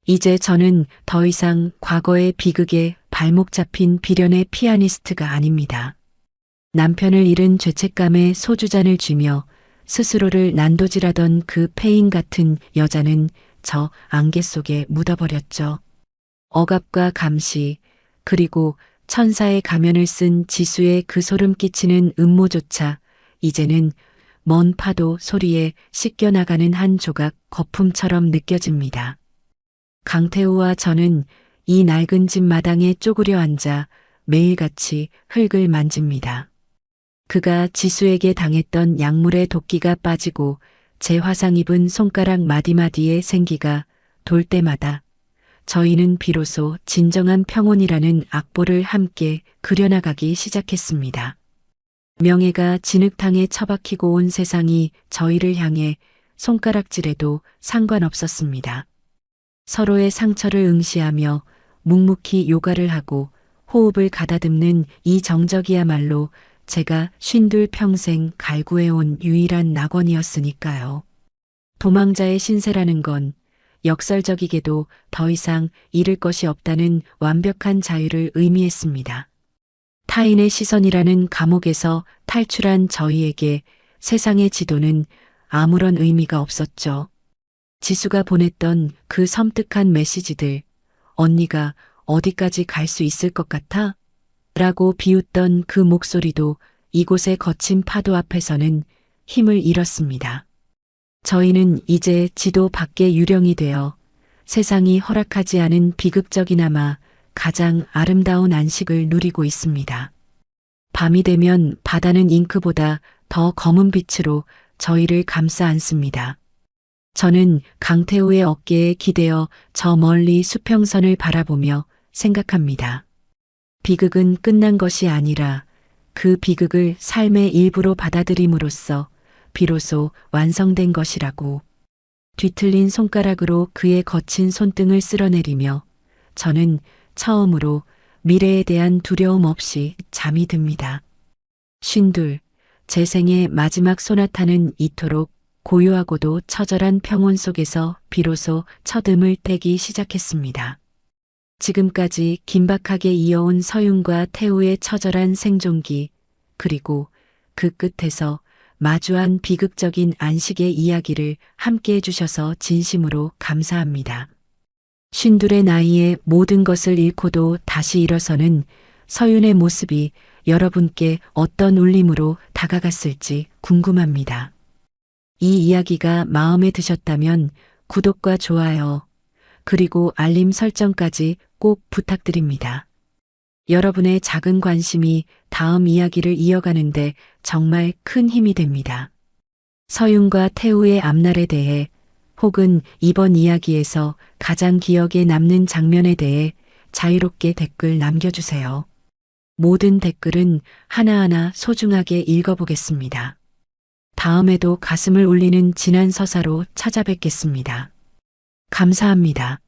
이제 저는 더 이상 과거의 비극에 발목 잡힌 비련의 피아니스트가 아닙니다. 남편을 잃은 죄책감에 소주잔을 쥐며 스스로를 난도질하던 그 폐인 같은 여자는 저 안개 속에 묻어버렸죠. 억압과 감시, 그리고 천사의 가면을 쓴 지수의 그 소름 끼치는 음모조차 이제는 먼 파도 소리에 씻겨나가는 한 조각 거품처럼 느껴집니다. 강태우와 저는 이 낡은 집 마당에 쪼그려 앉아 매일같이 흙을 만집니다. 그가 지수에게 당했던 약물의 도끼가 빠지고 제 화상 입은 손가락 마디마디의 생기가 돌 때마다 저희는 비로소 진정한 평온이라는 악보를 함께 그려나가기 시작했습니다. 명예가 진흙탕에 처박히고 온 세상이 저희를 향해 손가락질해도 상관없었습니다. 서로의 상처를 응시하며 묵묵히 요가를 하고 호흡을 가다듬는 이 정적이야말로 제가 52 평생 갈구해온 유일한 낙원이었으니까요. 도망자의 신세라는 건 역설적이게도 더 이상 잃을 것이 없다는 완벽한 자유를 의미했습니다. 타인의 시선이라는 감옥에서 탈출한 저희에게 세상의 지도는 아무런 의미가 없었죠. 지수가 보냈던 그 섬뜩한 메시지들, 언니가 어디까지 갈 수 있을 것 같아? 라고 비웃던 그 목소리도 이곳의 거친 파도 앞에서는 힘을 잃었습니다. 저희는 이제 지도 밖의 유령이 되어 세상이 허락하지 않은 비극적이나마 가장 아름다운 안식을 누리고 있습니다. 밤이 되면 바다는 잉크보다 더 검은 빛으로 저희를 감싸 안습니다. 저는 강태우의 어깨에 기대어 저 멀리 수평선을 바라보며 생각합니다. 비극은 끝난 것이 아니라 그 비극을 삶의 일부로 받아들임으로써 비로소 완성된 것이라고. 뒤틀린 손가락으로 그의 거친 손등을 쓸어내리며 저는 처음으로 미래에 대한 두려움 없이 잠이 듭니다. 52. 제 생의 마지막 소나타는 이토록 고요하고도 처절한 평온 속에서 비로소 첫 음을 떼기 시작했습니다. 지금까지 긴박하게 이어온 서윤과 태우의 처절한 생존기, 그리고 그 끝에서 마주한 비극적인 안식의 이야기를 함께 해주셔서 진심으로 감사합니다. 52의 나이에 모든 것을 잃고도 다시 일어서는 서윤의 모습이 여러분께 어떤 울림으로 다가갔을지 궁금합니다. 이 이야기가 마음에 드셨다면 구독과 좋아요, 그리고 알림 설정까지 꼭 부탁드립니다. 여러분의 작은 관심이 다음 이야기를 이어가는데 정말 큰 힘이 됩니다. 서윤과 태우의 앞날에 대해 혹은 이번 이야기에서 가장 기억에 남는 장면에 대해 자유롭게 댓글 남겨주세요. 모든 댓글은 하나하나 소중하게 읽어보겠습니다. 다음에도 가슴을 울리는 진한 서사로 찾아뵙겠습니다. 감사합니다.